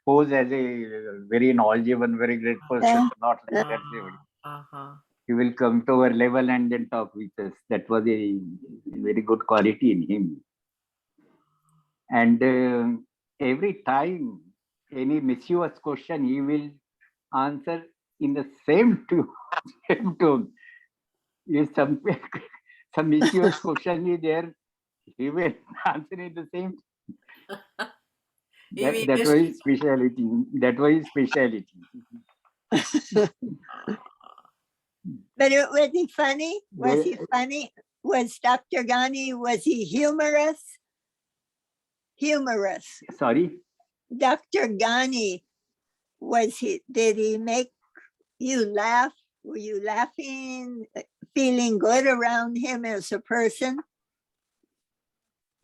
pose as a very knowledgeable, very great person. Not like that. He will come to our level and then talk with us. That was a very good quality in him. And every time any mischievous question, he will answer in the same tone. If some mischievous question is there, he will answer in the same. That was his speciality. That was his speciality. But was he funny? Was he funny? Was Dr. Ghani, was he humorous? Humorous. Sorry? Dr. Ghani, did he make you laugh? Were you laughing, feeling good around him as a person?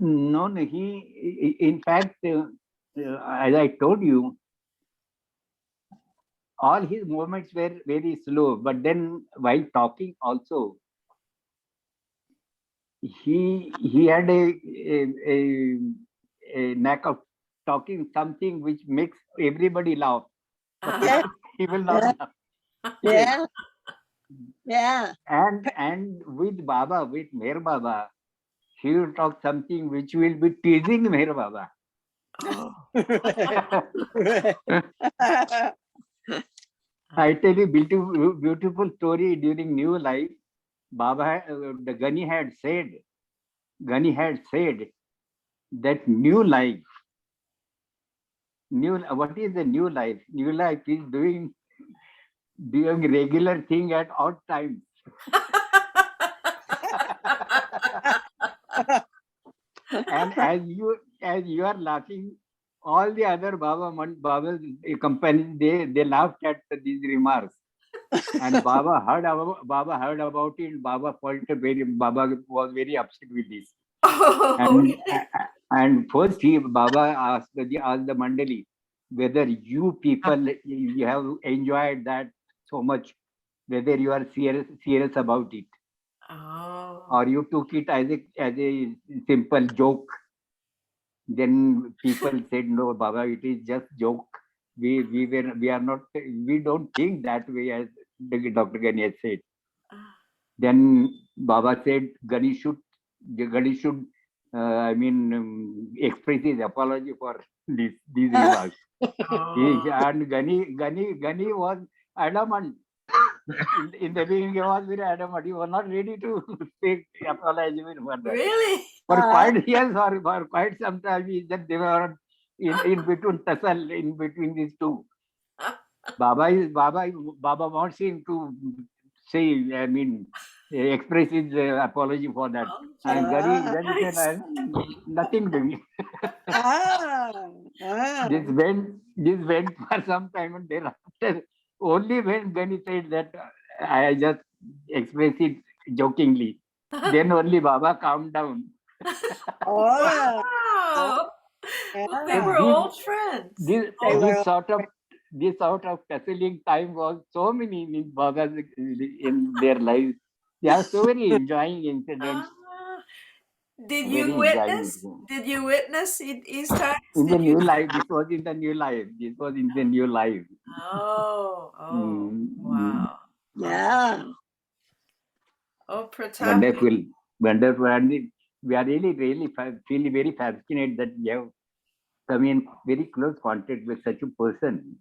No, he, in fact, as I told you, all his movements were very slow. But then while talking also, he had a knack of talking something which makes everybody laugh. He will not laugh. Yeah. And with Baba, with Meher Baba, he will talk something which will be teasing Meher Baba. I tell you beautiful story during new life. Baba, the Ghani had said that new life, what is the new life? New life is doing regular thing at odd times. And as you are laughing, all the other Baba's companies, they laughed at these remarks. And Baba heard about it. Baba was very upset with this. Oh, And first Baba asked the Mandali whether you people you have enjoyed that so much, whether you are serious about it, oh. or you took it as a simple joke. Then people said, no, Baba, it is just joke. We are not, we don't think that way, as Dr. Ganesh said. Then Baba said Ganesh should express his apology for these remarks. Oh. And Gani was adamant. In the beginning, he was very adamant. He was not ready to take apology for that. Really? For quite years or for quite some time, they were in between tussle, in between these two. Baba wants him to say, express his apology for that. And Gani said, nothing doing. This went for some time, and thereafter, only when Gani said that I just expressed it jokingly, then only Baba calmed down. Oh, Wow. Well, they yeah. were old friends. This sort of tussling time was so many in Baba's in their lives. They are so very enjoying incidents. Ah. Did Very you enjoying. witness these times? In the Did you? new life, this was in the new life. This was in the new life. Oh, wow. Yeah. Oh, Pratap. Wonderful. And we are really feeling very fascinated that we have come in very close contact with such a person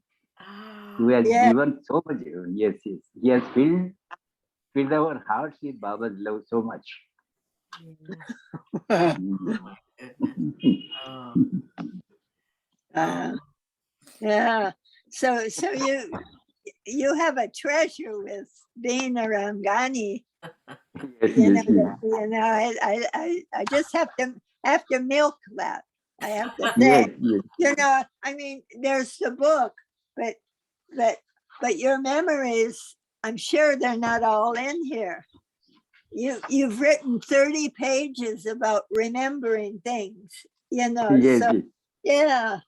who has Yeah. given so much. Yes. He has filled our hearts with Baba's love so much. Yeah. So you have a treasure with being around Ghani. Yes. I just have to milk that. I have to say, Yes. there's the book, but your memories, I'm sure they're not all in here. You've written 30 pages about remembering things, Yes. so yeah,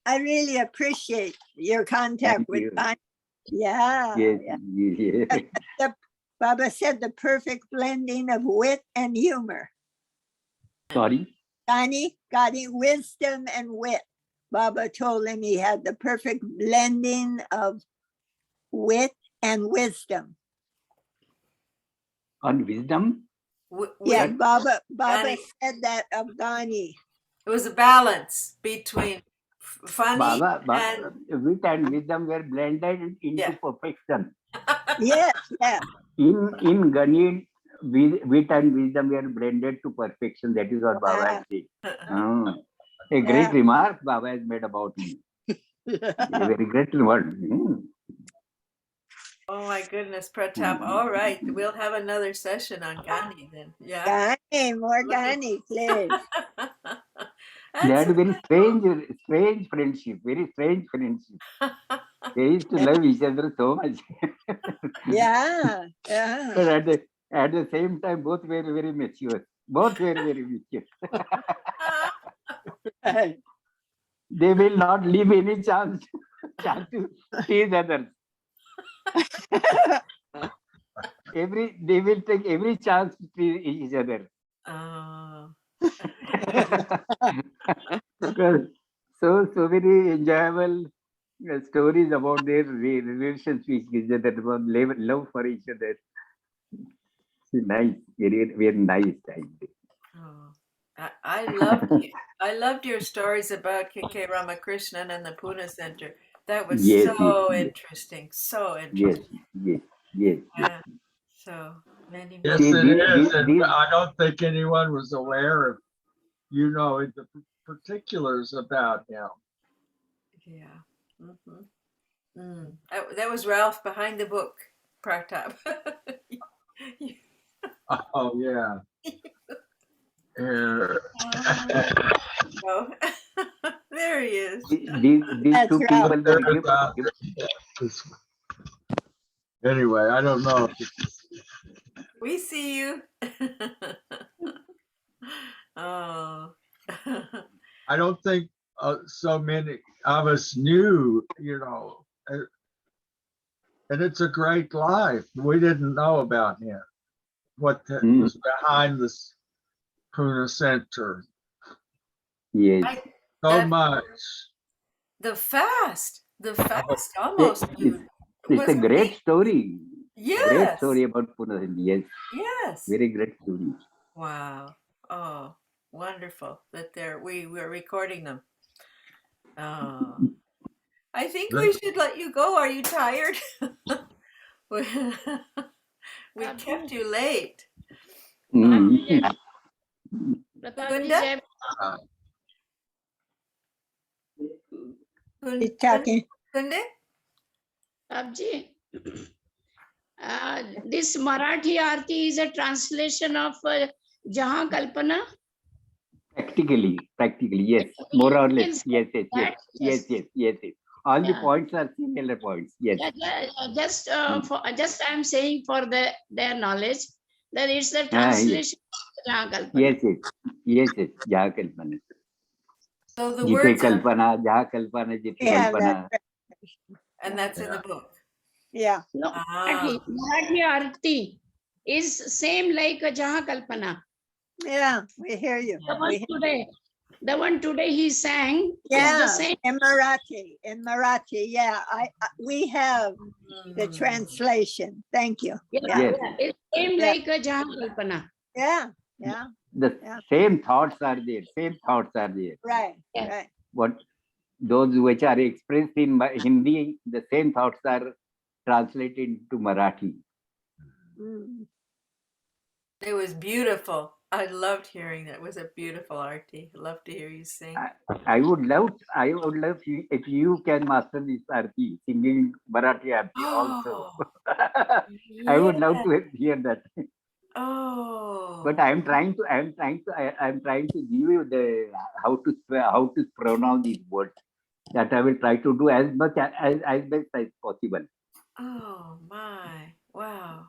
I really appreciate your contact Thank with you. Ghani. Yeah. Yes. Baba said the perfect blending of wit and humor. Sorry. Ghani, wisdom and wit. Baba told him he had the perfect blending of wit and wisdom. On wisdom? Yeah, Baba Ghani. said that of Ghani. It was a balance between funny Baba, wit and wisdom were blended into perfection. Yes. In Gani, wit and wisdom were blended to perfection. That is what Baba has said. A great remark Baba has made about me. A very great word. Oh my goodness, Pratap. All right, we'll have another session on Ghani then. Yeah. Ghani, more Ghani, please. They had a very strange friendship. Very strange friendship. They used to love each other so much. Yeah. But at the same time, both were very mature. Both were very mature. They will not leave any chance to tease others. They will take every chance to tease each other. Because so very enjoyable stories about their relations with each other, about love for each other. It's nice, very nice time. I loved your stories about KK Ramakrishnan and the Pune Center. That was Yes. interesting. So interesting. Yes. Yeah. So many. Yes, it is. And I don't think anyone was aware of you know, the particulars about him. Yeah. That was Ralph behind the book, Pratap. Oh, yeah. Yeah. Oh, there he is. These That's two right. people were Anyway, I don't know. We see you. Oh. I don't think so many of us knew, you know, and it's a great life. We didn't know about him, what was behind this Pune Center. Yes. So much. The fast almost. It's a great amazing. story. Yes. Great story about Pune. Yes. Yes. Very great story. Wow. Oh, wonderful that we were recording them. Oh, I think we should let you go. Are you tired? we kept you late. Mm. Kunda? He's talking. Kunde? Abji, this Marathi Aarti is a translation of Jahan Kalpana. Practically, yes. More or less. Yes. All the Yeah. points are similar points. Yes. Just I'm saying for their knowledge that it's the translation of Jahan Kalpana. Yes. Jaha Kalpana. So the Jithe words are, Kalpana, Jaha Kalpana, Jithe Yeah, Kalpana. and that's in the book. Yeah. No, Ah. Marathi Aarti is same like a Jahan Kalpana. Yeah, we hear you. The one today he sang is Yeah, the same. in Marathi. Yeah, we have the translation. Thank you. Yes. It's same Yeah. like a Jahan Kalpana. Yeah. The Yeah. same thoughts are there. Right. Yeah. Right. What those which are expressed in Hindi, the same thoughts are translated into Marathi. Mm. It was beautiful. I loved hearing that. It was a beautiful arti. Love to hear you sing. I would love if you can master this arti, singing Marathi arti also. I would love to hear that. Oh. But I'm trying to give you the how to pronounce these words. That I will try to do as best as possible. Oh my! Wow.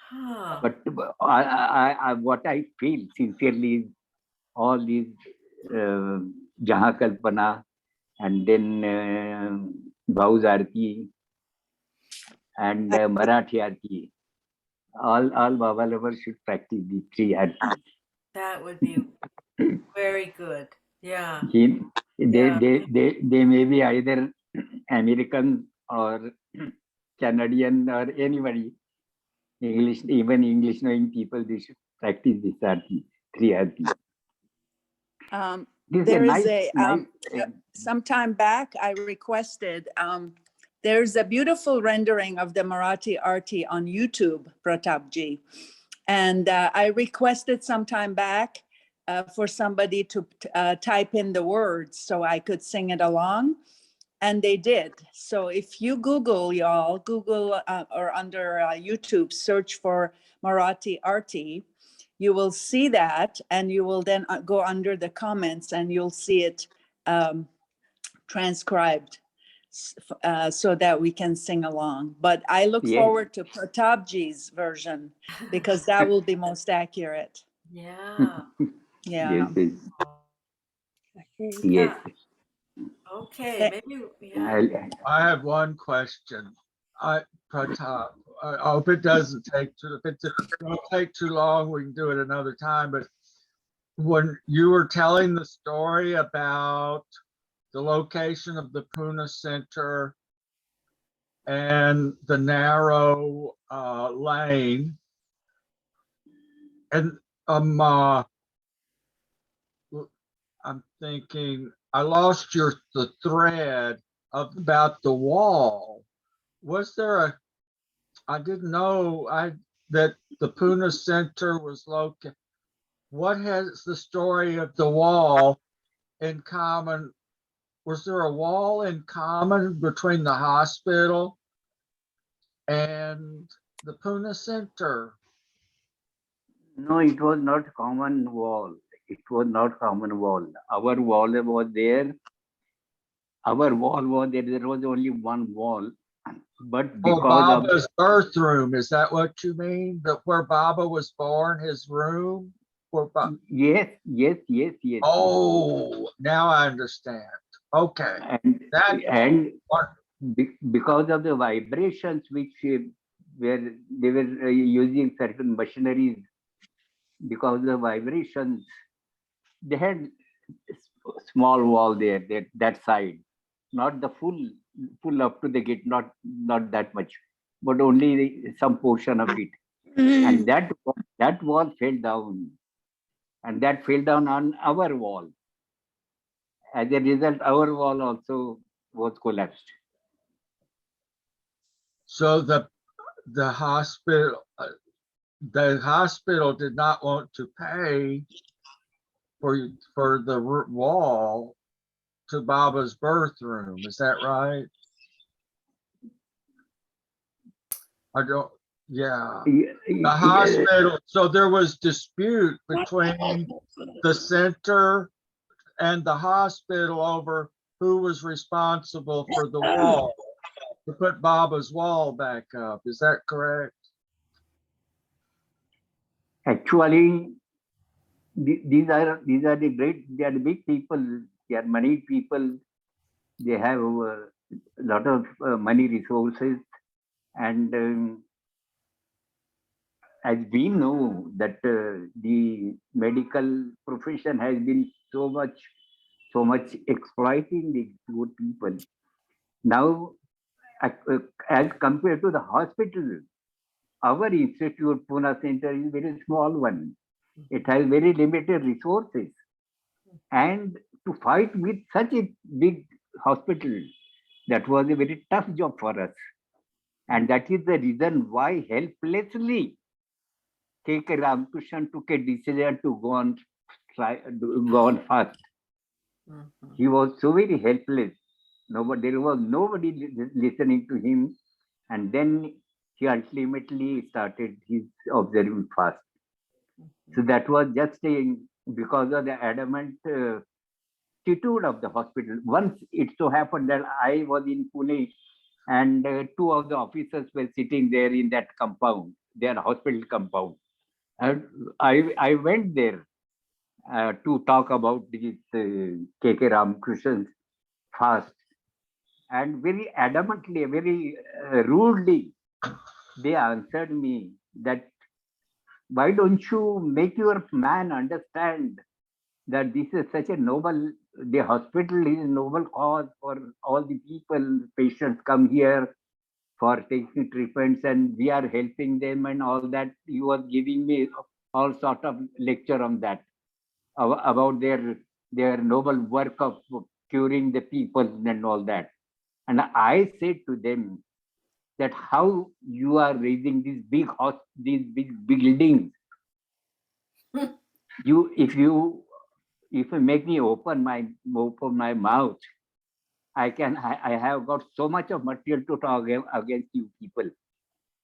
Huh. But what I feel sincerely is all these Jaha Kalpana and then Bhauz Arti and Marathi Arti. All Baba lovers should practice these three artis. That would be very good. Yeah. They may be either American or Canadian or anybody. Even English knowing people, they should practice this arti, three arti. There is some time back, I requested, there's a beautiful rendering of the Marathi Arti on YouTube, Pratapji. And I requested some time back for somebody to type in the words so I could sing it along. And they did. So if you Google or under YouTube, search for Marathi Arti, you will see that, and you will then go under the comments and you'll see it transcribed so that we can sing along. But I look forward to Pratapji's version because that will be most accurate. Yeah. Yeah. Yes. Okay. Maybe. Yeah. I have one question. Pratap, I hope it doesn't take too long, we can do it another time. But when you were telling the story about the location of the Pune Center and the narrow lane, and I'm thinking I lost the thread about the wall. Was there I didn't know that the Pune Center was located. what has the story of the wall in common? Was there a wall in common between the hospital and the Pune Center? No, it was not common wall. It was not common wall. Our wall was there. Our wall was there. There was only one wall. But Oh, because of Baba's birth room. Is that what you mean? That where Baba was born, his room? yes, yes, yes, yes. Oh, now I understand. Okay. And That and part. because of the vibrations which were they were using certain machineries, because of the vibrations, they had small wall there, that side, not the full up to the gate, not that much, but only some portion of it, and that wall fell down, and that fell down on our wall. As a result, our wall also was collapsed. So the hospital did not want to pay for the wall to Baba's birth room. Is that right? I don't. Yeah. The hospital. So there was dispute between the center and the hospital over who was responsible for the wall, to put Baba's wall back up. Is that correct? Actually, these are the great, they are the big people, they are money people, they have a lot of money resources, and as we know that the medical profession has been so much exploiting the poor people. Now, as compared to the hospital, our institute, Pune Center, is a very small one. It has very limited resources. And to fight with such a big hospital, that was a very tough job for us. And that is the reason why helplessly K.K. Ramakrishnan took a decision to go on fast. He was so very helpless. There was nobody listening to him. And then he ultimately started his observing fast. So that was just because of the adamant attitude of the hospital. Once it so happened that I was in Pune, and two of the officers were sitting there in that compound, their hospital compound. And I went there to talk about this K.K. Ramakrishna's fast. And very adamantly, very rudely, they answered me that, why don't you make your man understand that this is such a noble, the hospital is a noble cause for all the people, patients come here for taking treatments and we are helping them and all that. You was giving me all sort of lecture on that, about their noble work of curing the people and all that. And I said to them that how you are raising these big buildings. If you make me open my mouth, I have got so much of material to talk against you people.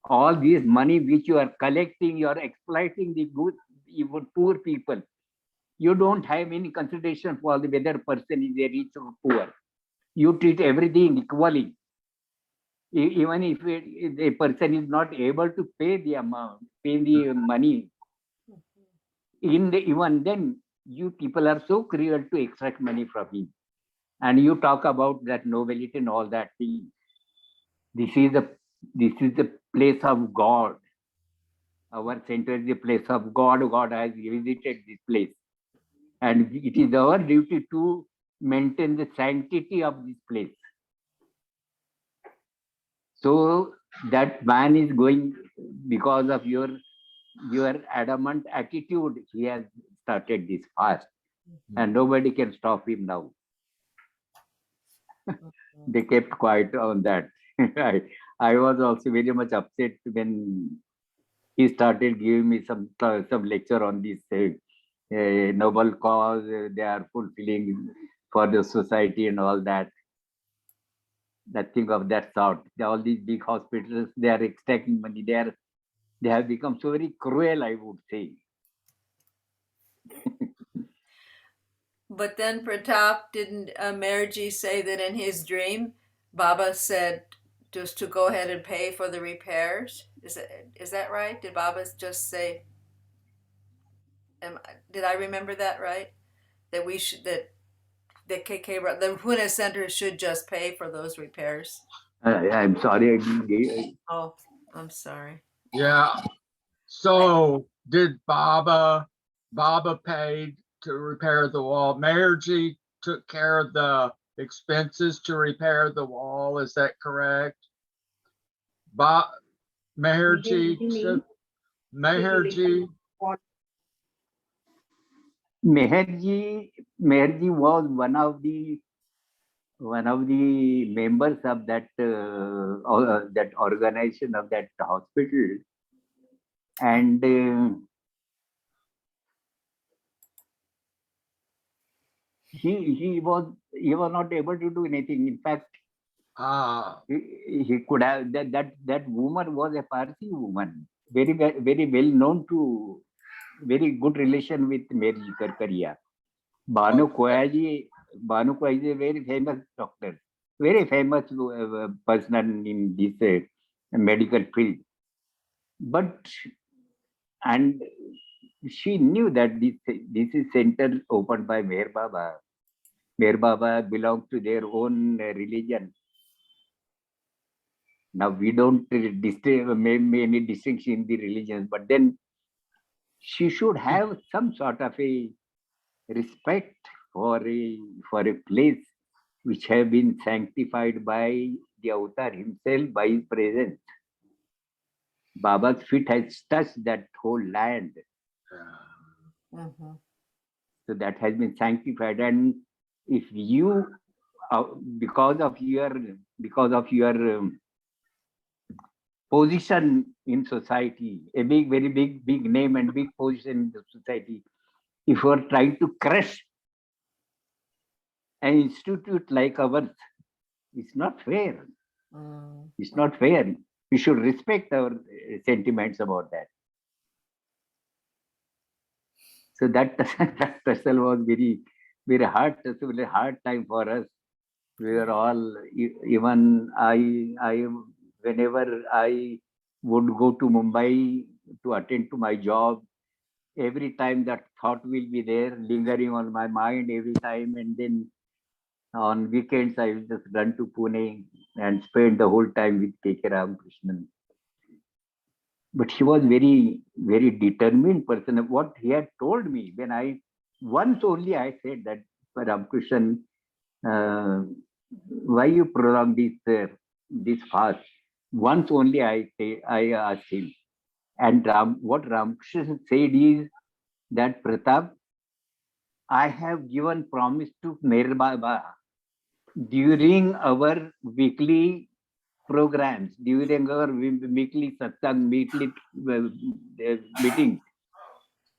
All this money which you are collecting, you are exploiting the good, even poor people. You don't have any consideration for whether person is a rich or poor. You treat everything equally. Even if a person is not able to pay the amount, pay the money, even then, you people are so cruel to extract money from him. And you talk about that nobility and all that thing. This is the place of God. Our center is the place of God. God has visited this place. And it is our duty to maintain the sanctity of this place. So that man is going, because of your adamant attitude, he has started this fast. And nobody can stop him now. They kept quiet on that. I was also very much upset when he started giving me some lecture on this a noble cause. They are fulfilling for the society and all that. Nothing of that sort. All these big hospitals, they are extracting money. They have become so very cruel, I would say. But then Pratap, didn't Meherji say that in his dream, Baba said just to go ahead and pay for the repairs? Is that right? Did Baba just say? Did I remember that right? That we should that the the Pune Center should just pay for those repairs. I'm sorry, I didn't get. Oh, I'm sorry. Yeah. So did Baba paid to repair the wall? Mayorji took care of the expenses to repair the wall. Is that correct? Mayorji, Mayorji. Meherji was one of the members of that that organization of that hospital, and he was not able to do anything. In fact, he could have that woman was a Parsi woman, very well known to, very good relation with Mary Karkaria. Banu Koyaji is a very famous doctor, very famous person in this medical field. But and she knew that this is center opened by Meher Baba. Meher Baba belongs to their own religion. Now we don't make any distinction in the religions, but then she should have some sort of a respect for a place which have been sanctified by the avatar himself by his presence. Baba's feet has touched that whole land. Mm-hmm. So that has been sanctified. And if you, because of your position in society, a very big name and big position in the society, if you are trying to crush an institute like ours, it's not fair. It's not fair. We should respect our sentiments about that. So that tussle was very hard tussle, a hard time for us. We were all, even I whenever I would go to Mumbai to attend to my job, every time that thought will be there, lingering on my mind every time, and then on weekends I will just run to Pune and spend the whole time with K.K. Ramakrishnan. But he was very determined person. What he had told me when once only I said that, Ramakrishnan, why you prolong this fast? Once only I asked him, and what Ramakrishnan said is that, Pratap, I have given promise to Meher Baba during our weekly programs, during our weekly satsang, weekly meeting.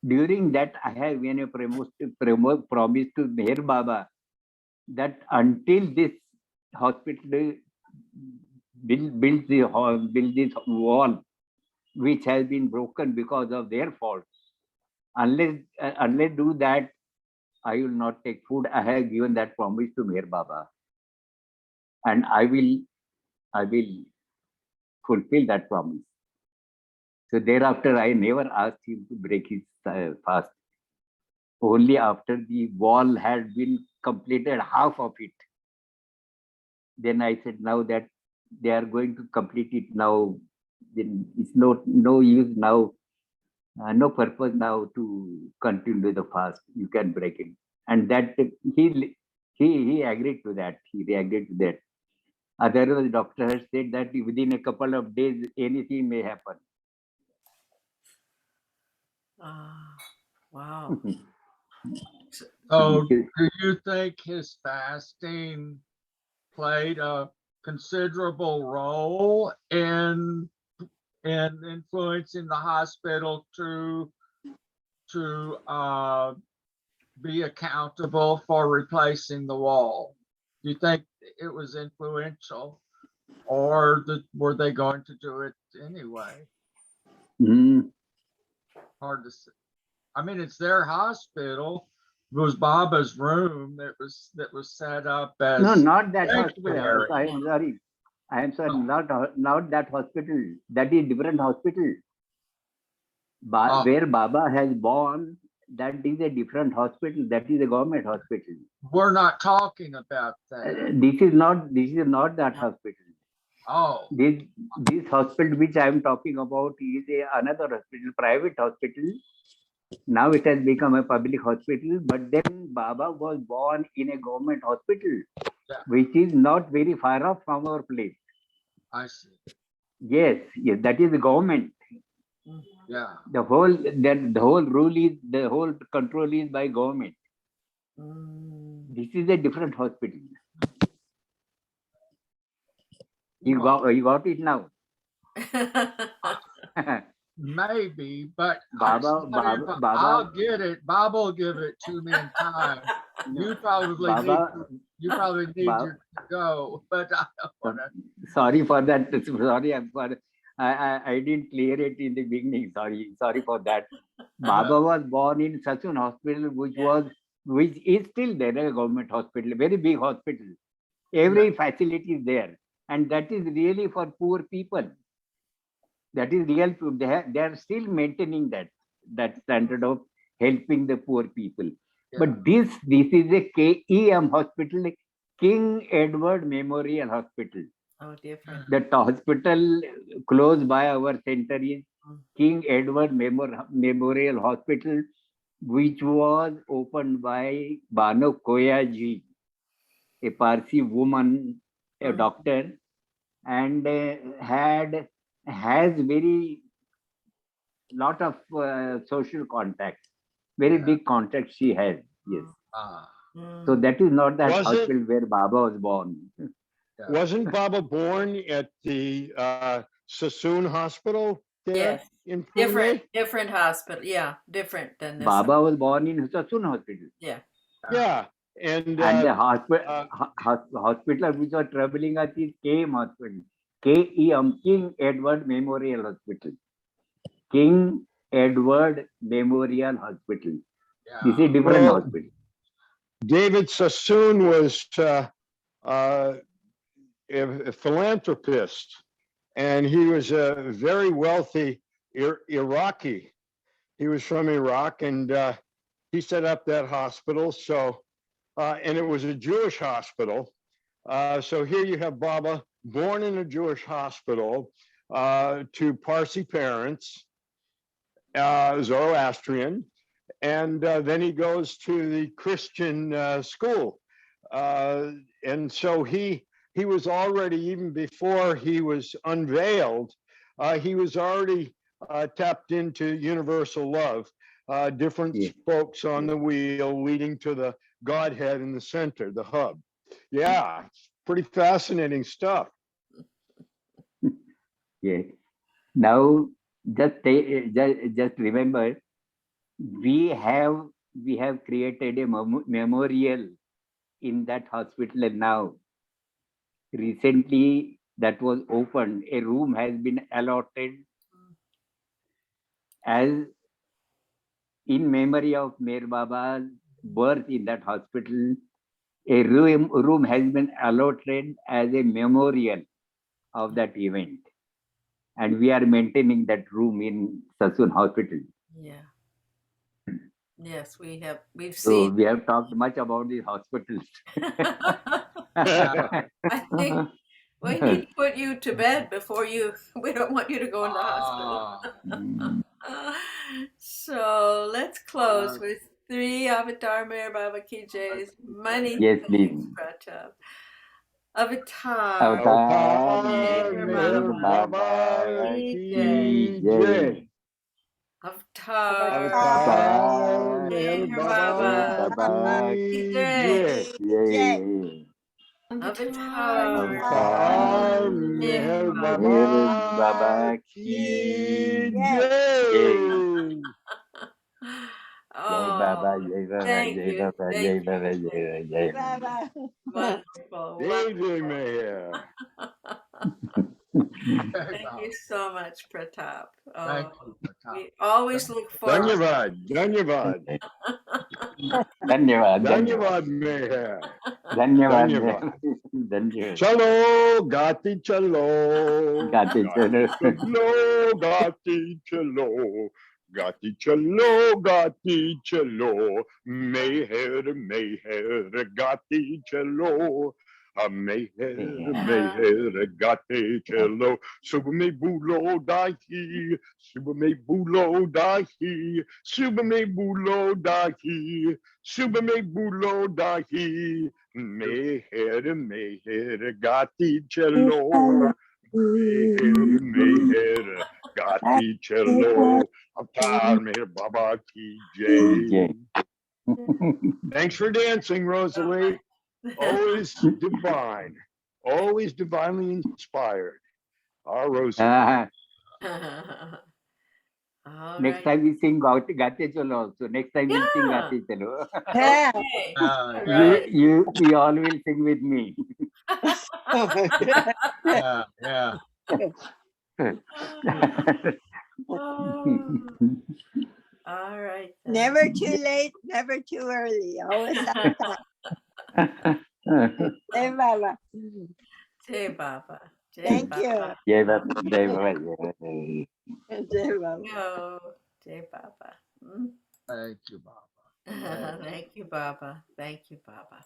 During that, I have given a promise to Meher Baba that until this hospital build this wall, which has been broken because of their fault, unless do that, I will not take food. I have given that promise to Meher Baba, and I will fulfill that promise. So thereafter, I never asked him to break his fast. Only after the wall had been completed, half of it, then I said, now that they are going to complete it now, then it's no use now, no purpose now to continue the fast. You can break it, and that he agreed to that. He agreed to that. Otherwise, doctor has said that within a couple of days, anything may happen. Wow. So do you think his fasting played a considerable role in influencing the hospital to to be accountable for replacing the wall? Do you think it was influential, or were they going to do it anyway? Mm. Hard to say. I mean, it's their hospital. It was Baba's room that was set up as No, not that sanctuary. hospital. I am sorry. I am sorry. Not that hospital. That is different hospital. Where Baba has born, that is a different hospital. That is a government hospital. We're not talking about that. This is not that hospital. Oh, This hospital which I am talking about is another hospital, private hospital. Now it has become a public hospital, but then Baba was born in a government hospital, yeah, which is not very far off from our place. I see. Yes, that is the government. Yeah. The whole control is by government. This is a different hospital. You got it now. Maybe, but Baba, I'll get it. Baba will give it to me in time. You probably need to go, but I don't want to. Sorry for that. Sorry, I didn't clear it in the beginning. Sorry for that. Baba was born in Sassoon Hospital, which is still there, a government hospital, very big hospital. Every facility is there, and that is really for poor people. That is real. They are still maintaining that standard of helping the poor people. Yeah. But this is a KEM hospital, King Edward Memorial Hospital. Oh, different. That hospital close by our center is King Edward Memorial Hospital, which was opened by Bano Koya ji, a Parsi woman, a doctor, and has very lot of social contacts, very big contacts she has. Yes. So that is not that hospital where Baba was born. Wasn't Baba born at the Sassoon Hospital there in Pune? Different hospital. Yeah, different than this. Baba was born in Sassoon Hospital. Yeah. Yeah. And the hospital which was troubling us is KEM Hospital. KEM, King Edward Memorial Hospital. King Edward Memorial Hospital. Yeah. This is a different hospital. David Sassoon was a philanthropist, and he was a very wealthy Iraqi. He was from Iraq, and he set up that hospital. So, and it was a Jewish hospital. So here you have Baba, born in a Jewish hospital to Parsi parents, Zoroastrian, and then he goes to the Christian school. And so he was already, even before he was unveiled, he was already tapped into universal love, different spokes on the wheel leading to the Godhead in the center, the hub. Yeah, pretty fascinating stuff. Yeah. Now, just remember, we have created a memorial in that hospital now. Recently, that was opened. A room has been allotted as in memory of Mer Baba's birth in that hospital. A room has been allotted as a memorial of that event, and we are maintaining that room in Sassoon Hospital. Yeah. Yes, we've so seen. We have talked much about the hospitals. I think we need to put you to bed before we don't want you to go in the hospital. So let's close with 3 Avatar Mer Baba Ki Jays. Many yes, please. Pratap. Avatar. Avatar Mer Baba Ki Jai. Avatar Mer Baba Ki Jai. Avatar Mer Baba Ki Jai. Baba, Oh, Jai Baba, thank Jai you. Baba, Thank Jai you. Baba, Jai Baba, Jai Baba. Baba. Wonderful. Jai Wonderful. Meher. Hey, Thank Bob. you so much, Pratap. Thank Oh, you, Pratap. we always look forward. Dhanyavad, Dhanyavad, Dhanyavad, Dhanyavad, Dhanyavad Meher. Dhanyavad, Dhanyavad. Dhanyavad. Chalo, gati chalo, Gati chalo. gati chalo, gati chalo, gati chalo, meher, meher, gati chalo. A meher, meher, gati chalo, subme bulo dahi, subme bulo dahi, subme bulo dahi, subme bulo dahi. Meher, meher, gati chalo. Meher, meher, gati chalo. Avatar meher Baba ki jai. Thanks for dancing, Rosalie. Always divine, always divinely inspired. Our Rosalie. All Next right. time we sing Gate Chalo also. Next time we'll sing Yeah. Gate Chalo. Yeah. Okay. Yeah, We all will sing with me. yeah, yeah. Oh, all right. then. Never too late, never too early. Always on time. Hey, Baba. Jai Baba. Jai Thank you. Baba. Jai Baba, Jai Baba, Jai Baba. Jai Baba. Yo, Jai Baba. Mm. Thank you, Bob. Thank you, Baba. Thank you, Baba.